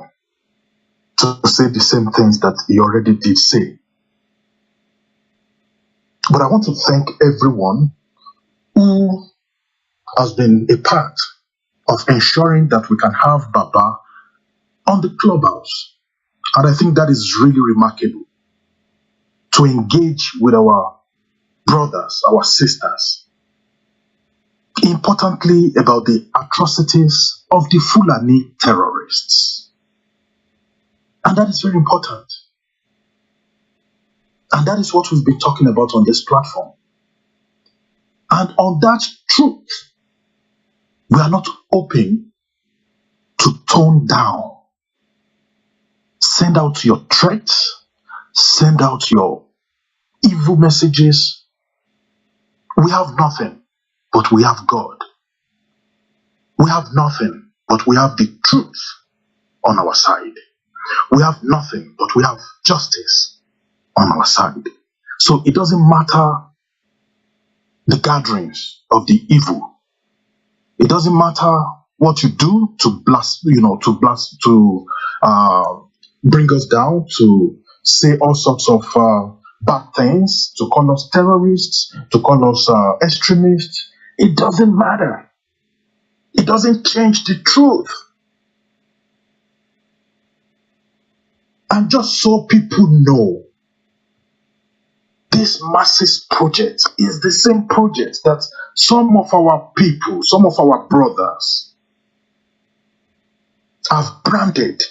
to say the same things that he already did say. But I want to thank everyone who has been a part of ensuring that we can have Baba on the clubhouse. And I think that is really remarkable, to engage with our brothers, our sisters, importantly about the atrocities of the Fulani terrorists. And that is very important. And that is what we've been talking about on this platform. And on that truth, we are not open to tone down. Send out your threats, send out your evil messages. We have nothing, but we have God. We have nothing, but we have the truth on our side. We have nothing, but we have justice on our side. So it doesn't matter the gatherings of the evil. It doesn't matter what you do to bring us down, to say all sorts of bad things, to call us terrorists, to call us extremists. It doesn't matter. It doesn't change the truth. And just so people know, this masses project is the same project that some of our people, some of our brothers have branded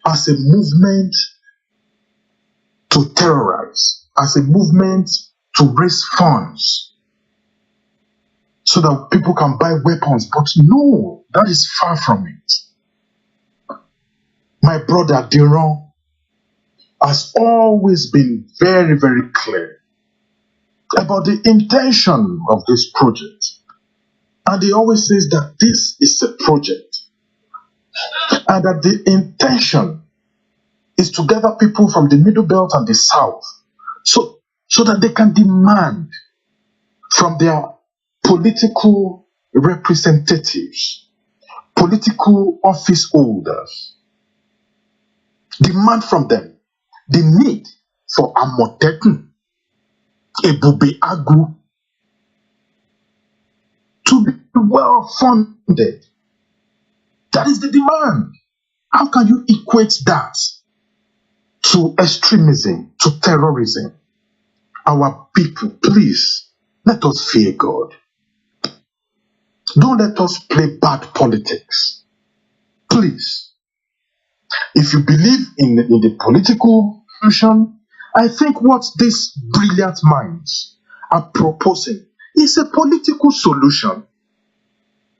as a movement to terrorize, as a movement to raise funds so that people can buy weapons. But no, that is far from it. My brother Diron has always been very, very clear about the intention of this project. And he always says that this is a project and that the intention is to gather people from the Middle Belt and the South so that they can demand from their political representatives, political office holders, demand from them the need for Amotekun, Ebube Agu, to be well funded. That is the demand. How can you equate that to extremism, to terrorism? Our people, please, let us fear God. Don't let us play bad politics. Please. If you believe in the political solution, I think what these brilliant minds are proposing is a political solution.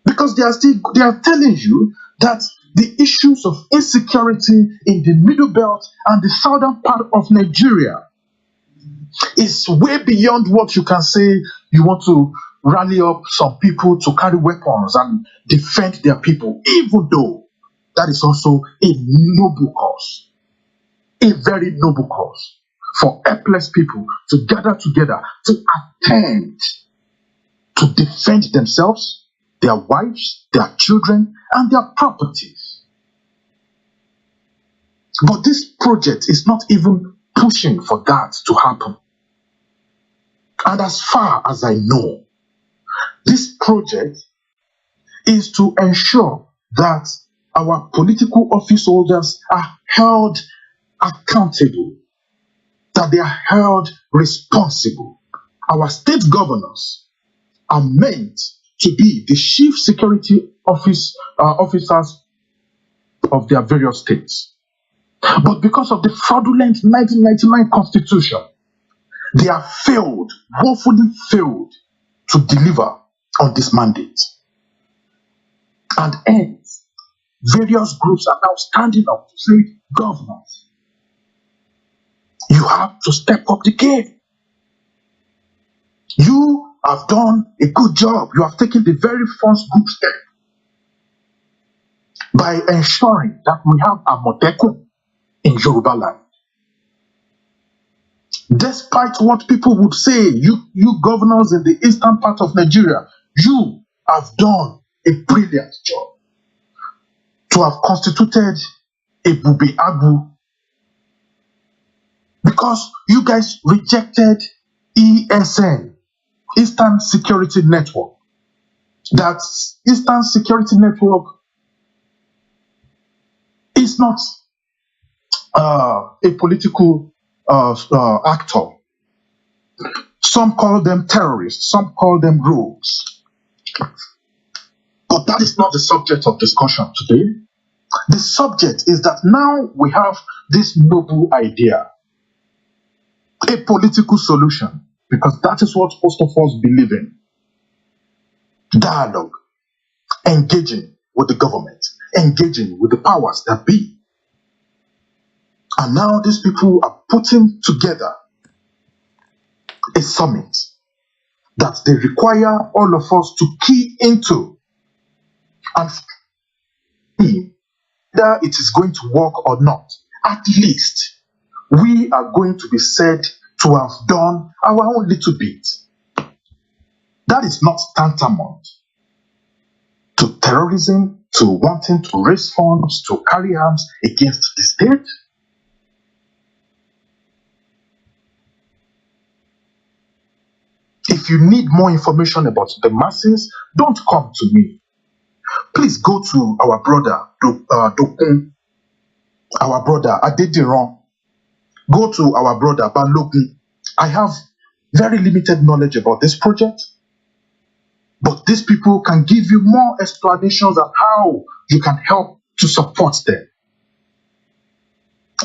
Because they are telling you that the issues of insecurity in the Middle Belt and the southern part of Nigeria is way beyond what you can say you want to rally up some people to carry weapons and defend their people, even though that is also a noble cause, a very noble cause for helpless people to gather together to attempt to defend themselves, their wives, their children, and their properties. But this project is not even pushing for that to happen. And as far as I know, this project is to ensure that our political office holders are held accountable, that they are held responsible. Our state governors are meant to be the chief security officers of their various states. But because of the fraudulent 1999 constitution, they have failed, woefully failed, to deliver on this mandate. And hence, various groups are now standing up to say, governors, you have to step up the game. You have done a good job. You have taken the very first good step by ensuring that we have a Amotekun in Yoruba land. Despite what people would say, you governors in the eastern part of Nigeria, you have done a brilliant job to have constituted a Bube Agu, because you guys rejected ESN, Eastern Security Network. That Eastern Security Network is not a political actor. Some call them terrorists, some call them rogues. But that is not the subject of discussion today. The subject is that now we have this noble idea, a political solution, because that is what most of us believe in. Dialogue, engaging with the government, engaging with the powers that be. And now these people are putting together a summit that they require all of us to key into and see whether it is going to work or not. At least we are going to be said to have done our own little bit. That is not tantamount to terrorism, to wanting to raise funds, to carry arms against the state. If you need more information about the masses, don't come to me. Please go to our brother, Dokun, our brother Adediran. Go to our brother Balogun. I have very limited knowledge about this project, but these people can give you more explanations on how you can help to support them.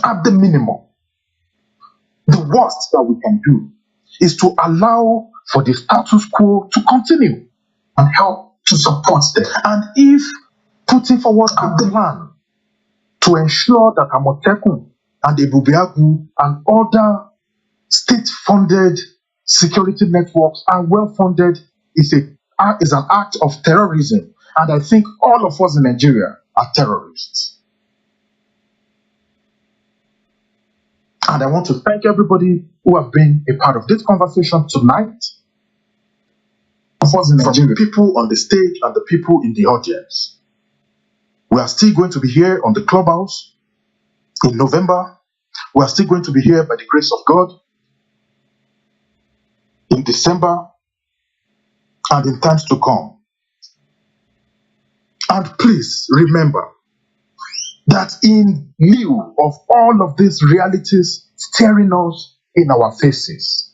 At the minimum, the worst that we can do is to allow for the status quo to continue and help to support them. And if putting forward a plan to ensure that Amotekun and Ebubiagu and other state-funded security networks are well-funded is an act of terrorism. And I think all of us in Nigeria are terrorists. And I want to thank everybody who have been a part of this conversation tonight. From the people on the stage and the people in the audience. We are still going to be here on the Clubhouse in November. We are still going to be here by the grace of God in December and in times to come. And please remember that in lieu of all of these realities staring us in our faces,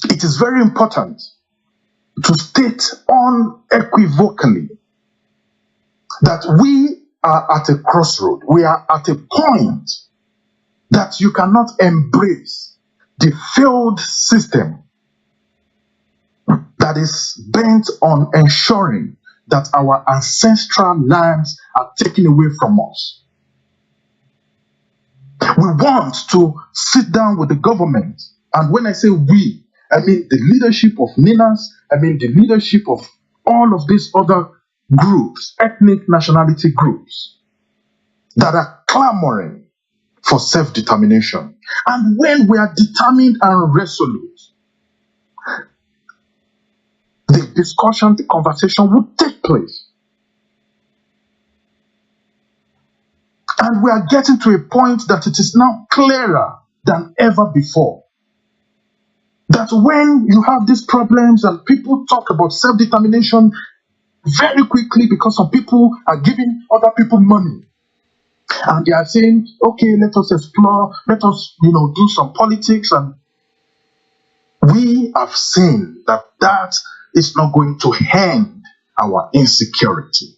it is very important to state unequivocally that we are at a crossroad. We are at a point that you cannot embrace the failed system that is bent on ensuring that our ancestral lands are taken away from us. We want to sit down with the government, and when I say we, I mean the leadership of NINAS, I mean the leadership of all of these other groups, ethnic nationality groups, that are clamoring for self-determination. And when we are determined and resolute, the discussion, the conversation will take place. And we are getting to a point that it is now clearer than ever before that when you have these problems and people talk about self-determination very quickly, because some people are giving other people money and they are saying, okay, let us explore, let us, do some politics. And we have seen that that is not going to end our insecurity.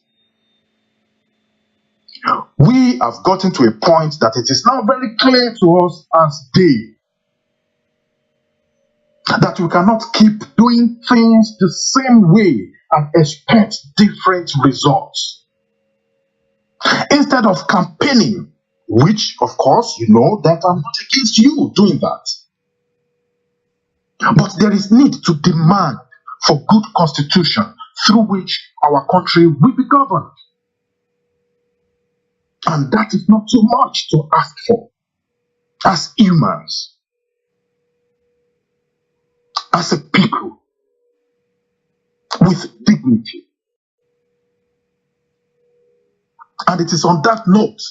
We have gotten to a point that it is now very clear to us as day that we cannot keep doing things the same way and expect different results. Instead of campaigning, which of course you know that I'm not against you doing that, but there is need to demand for good constitution through which our country will be governed. And that is not too much to ask for as humans, as a people, with dignity. And it is on that note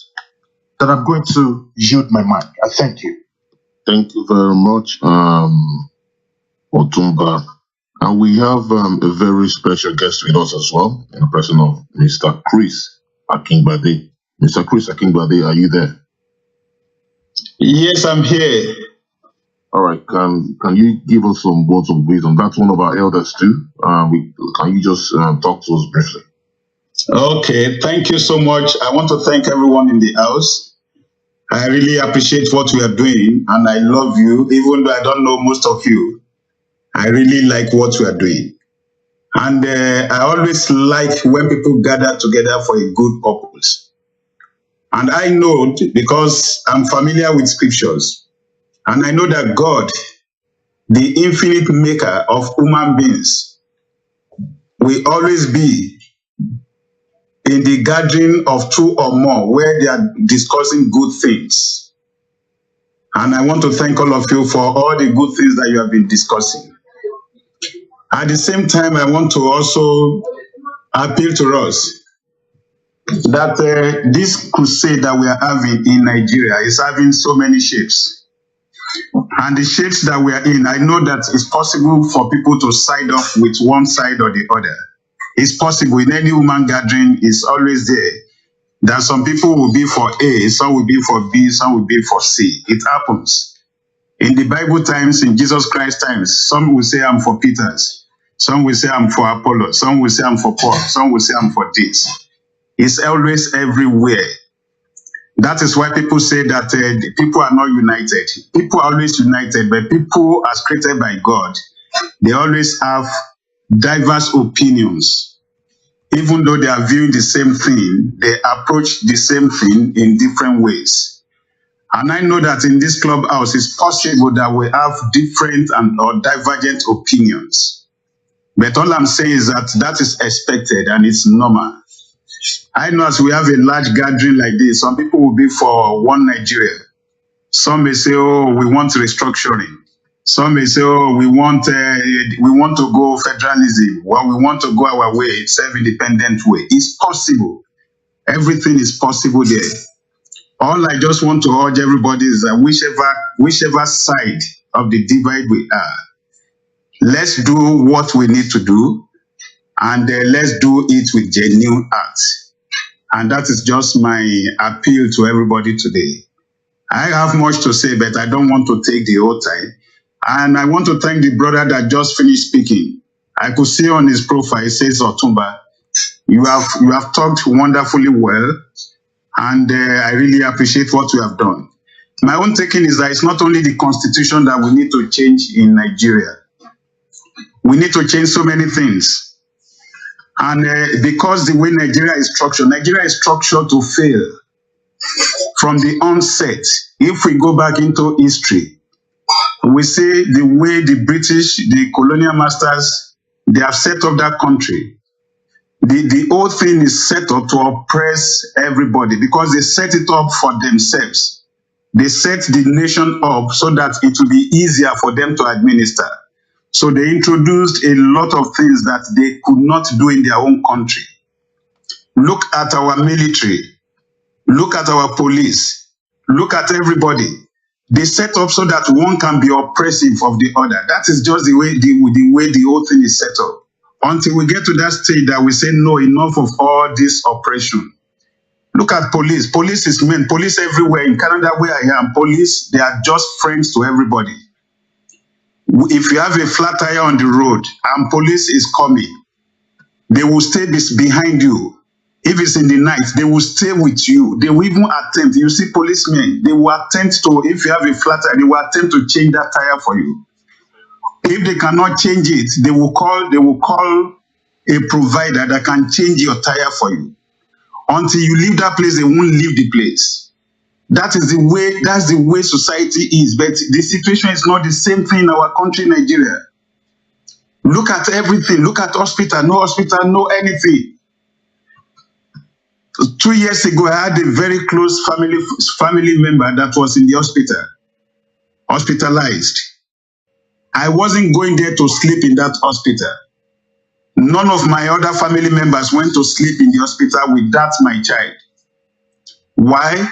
that I'm going to yield my mic. I thank you. Thank you very much, Otumba. And we have a very special guest with us as well, in the person of Mr. Chris Akingbade. Mr. Chris Akingbade, are you there? Yes, I'm here. All right. Can you give us some words of wisdom? That's one of our elders too. Can you just talk to us briefly? Okay, thank you so much. I want to thank everyone in the house. I really appreciate what we are doing, and I love you, even though I don't know most of you. I really like what we are doing. And I always like when people gather together for a good purpose. And I know, because I'm familiar with scriptures, and I know that God, the infinite maker of human beings, will always be in the gathering of two or more where they are discussing good things. And I want to thank all of you for all the good things that you have been discussing. At the same time, I want to also appeal to us that this crusade that we are having in Nigeria is having so many shapes. And the shapes that we are in, I know that it's possible for people to side off with one side or the other. It's possible in any human gathering, it's always there. That some people will be for A, some will be for B, some will be for C. It happens. In the Bible times, in Jesus Christ times, some will say I'm for Peter's, some will say I'm for Apollo, some will say I'm for Paul, some will say I'm for this. It's always everywhere. That is why people say that people are not united. People are always united, but people as created by God, they always have diverse opinions. even though they are viewing the same thing, they approach the same thing in different ways. And I know that in this clubhouse, it's possible that we have different and or divergent opinions. But all I'm saying is that that is expected and it's normal. I know as we have a large gathering like this, some people will be for one Nigeria. Some may say, oh, we want restructuring. Some may say, oh, we want to go federalism. Well, we want to go our way, self-independent way. It's possible. Everything is possible there. All I just want to urge everybody is that whichever side of the divide we are, let's do what we need to do, and let's do it with genuine heart. And that is just my appeal to everybody today. I have much to say, but I don't want to take the whole time. And I want to thank the brother that just finished speaking. I could see on his profile, it says Otumba. You have talked wonderfully well, and I really appreciate what you have done. My own taking is that it's not only the constitution that we need to change in Nigeria. We need to change so many things. And because the way Nigeria is structured to fail from the onset. If we go back into history, we see the way the British, the colonial masters, they have set up that country. The whole thing is set up to oppress everybody because they set it up for themselves. They set the nation up so that it will be easier for them to administer. So they introduced a lot of things that they could not do in their own country. Look at our military. Look at our police. Look at everybody. They set up so that one can be oppressive of the other. That is just the way the whole thing is set up. Until we get to that stage that we say, no, enough of all this oppression. Look at police. Police is men. Police everywhere. In Canada, where I am, police, they are just friends to everybody. If you have a flat tire on the road and police is coming, they will stay behind you. If it's in the night, they will stay with you. They will even attempt. You see policemen, they will attempt to, if you have a flat tire, they will attempt to change that tire for you. If they cannot change it, they will call a provider that can change your tire for you. Until you leave that place, they won't leave the place. That's the way society is. But the situation is not the same thing in our country, Nigeria. Look at everything. Look at hospital, no anything. 2 years ago, I had a very close family member that was in the hospital, hospitalized. I wasn't going there to sleep in that hospital. None of my other family members went to sleep in the hospital with that my child. Why?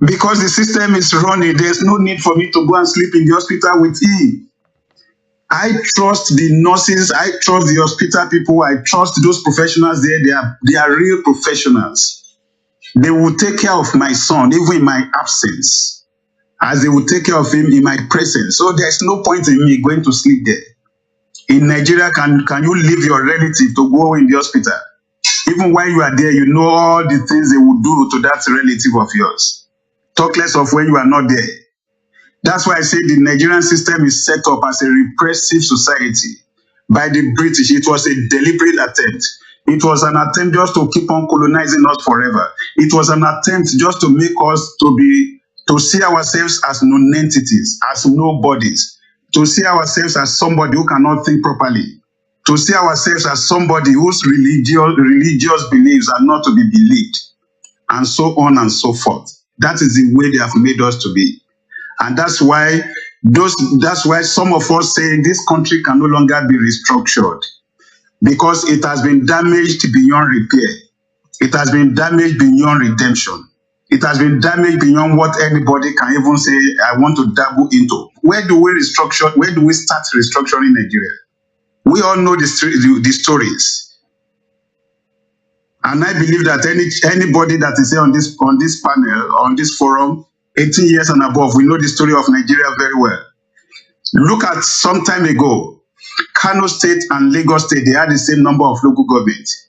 Because the system is running. There's no need for me to go and sleep in the hospital with him. I trust the nurses. I trust the hospital people. I trust those professionals there. They are real professionals. They will take care of my son, even in my absence, as they will take care of him in my presence. So there's no point in me going to sleep there. In Nigeria, can you leave your relative to go in the hospital? Even while you are there, you know all the things they will do to that relative of yours. Talk less of when you are not there. That's why I say the Nigerian system is set up as a repressive society by the British. It was a deliberate attempt. It was an attempt just to keep on colonizing us forever. It was an attempt just to make us to see ourselves as non-entities, as nobodies, to see ourselves as somebody who cannot think properly, to see ourselves as somebody whose religious beliefs are not to be believed, and so on and so forth. That is the way they have made us to be. And that's why some of us say this country can no longer be restructured, because it has been damaged beyond repair. It has been damaged beyond redemption. It has been damaged beyond what anybody can even say, I want to dabble into. Where do we restructure? Where do we start restructuring Nigeria? We all know the stories. And I believe that anybody that is here on this panel, on this forum, 18 years and above, we know the story of Nigeria very well. Look at some time ago, Kano State and Lagos State, they had the same number of local governments.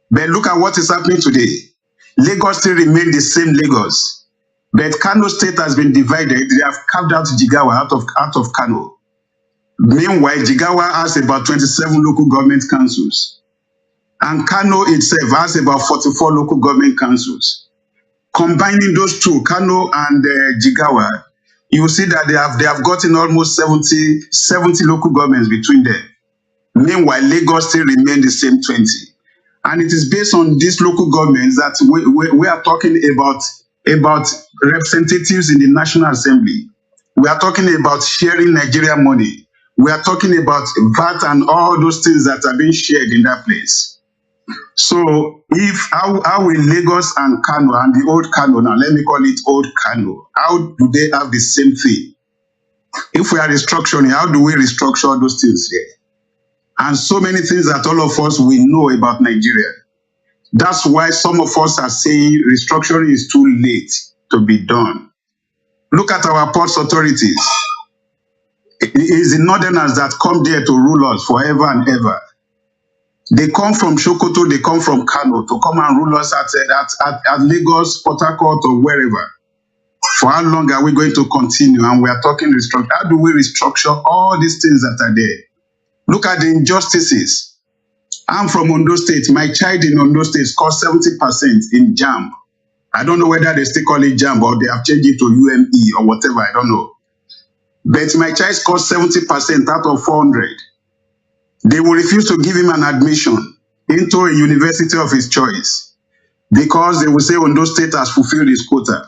But look at what is happening today. Lagos State remains the same Lagos. But Kano State has been divided. They have carved out Jigawa out of Kano. Meanwhile, Jigawa has about 27 local government councils. And Kano itself has about 44 local government councils. Combining those two, Kano and Jigawa, you will see that they have gotten almost 70 local governments between them. Meanwhile, Lagos still remain the same 20. And it is based on these local governments that we are talking about representatives in the National Assembly. We are talking about sharing Nigeria money. We are talking about VAT and all those things that are being shared in that place. So how will Lagos and Kano and the old Kano, now let me call it old Kano, how do they have the same thing? If we are restructuring, how do we restructure those things here? And so many things that all of us we know about Nigeria. That's why some of us are saying restructuring is too late to be done. Look at our ports authorities. It is the northerners that come there to rule us forever and ever. They come from Sokoto, they come from Kano to come and rule us at Lagos, Port Harcourt, or wherever. For how long are we going to continue? And we are talking restructure. How do we restructure all these things that are there? Look at the injustices. I'm from Ondo State. My child in Ondo State scored 70% in JAMB. I don't know whether they still call it JAMB or they have changed it to UME or whatever. I don't know. But my child scored 70% out of 400. They will refuse to give him an admission into a university of his choice because they will say Ondo State has fulfilled its quota.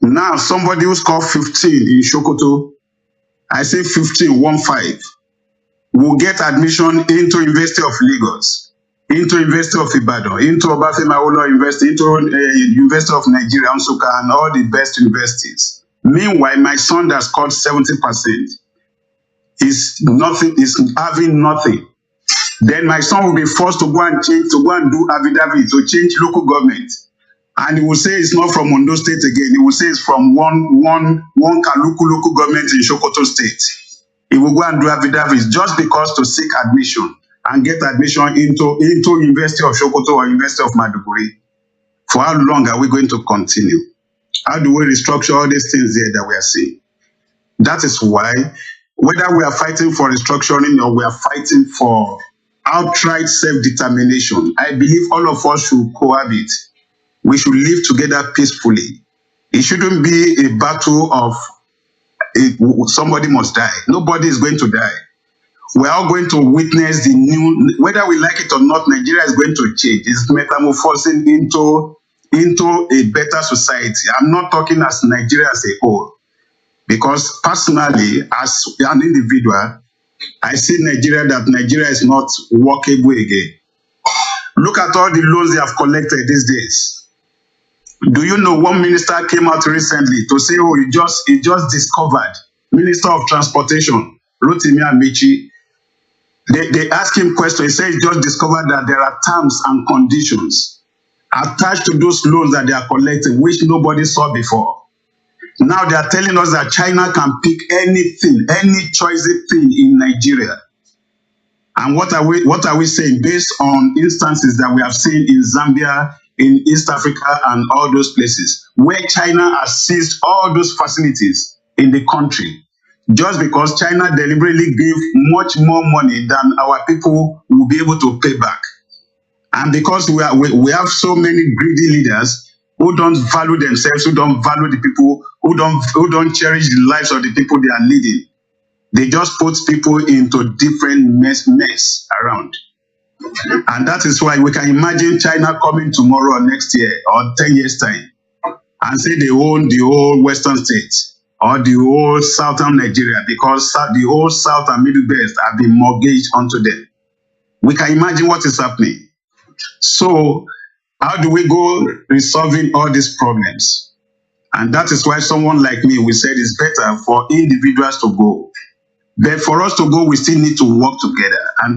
Now, somebody who scored 15 in Sokoto, I say 15, 1-5, will get admission into University of Lagos, into University of Ibadan, into Obafemi Awolowo University, into University of Nigeria, Nsukka, and all the best universities. Meanwhile, my son that scored 70% is having nothing. Then my son will be forced to go and do affidavit to change local government. And he will say it's not from Ondo State again. He will say it's from one Kaluku local government in Sokoto State. He will go and do affidavits just because to seek admission and get admission into University of Sokoto or University of Maiduguri. For how long are we going to continue? How do we restructure all these things there that we are seeing? That is why, whether we are fighting for restructuring or we are fighting for outright self-determination, I believe all of us should cohabit. We should live together peacefully. It shouldn't be a battle of somebody must die. Nobody is going to die. We're all going to witness the new, whether we like it or not, Nigeria is going to change. It's metamorphosing into a better society. I'm not talking as Nigeria as a whole. Because personally, as an individual, I see that Nigeria is not workable again. Look at all the loans they have collected these days. Do you know one minister came out recently to say, oh, he just discovered, Minister of Transportation, Rotimi Amici, they asked him questions. He said he just discovered that there are terms and conditions attached to those loans that they are collecting, which nobody saw before. Now they are telling us that China can pick anything, any choicy thing in Nigeria. And what are we saying based on instances that we have seen in Zambia, in East Africa, and all those places where China has seized all those facilities in the country just because China deliberately gave much more money than our people will be able to pay back. And because we have so many greedy leaders who don't value themselves, who don't value the people, who don't cherish the lives of the people they are leading. They just put people into different mess around. And that is why we can imagine China coming tomorrow or next year or 10 years time and say they own the whole Western states or the whole Southern Nigeria because the whole South and Middle Belt have been mortgaged onto them. We can imagine what is happening. So how do we go resolving all these problems? And that is why someone like me, we said it's better for individuals to go. But for us to go, we still need to work together. And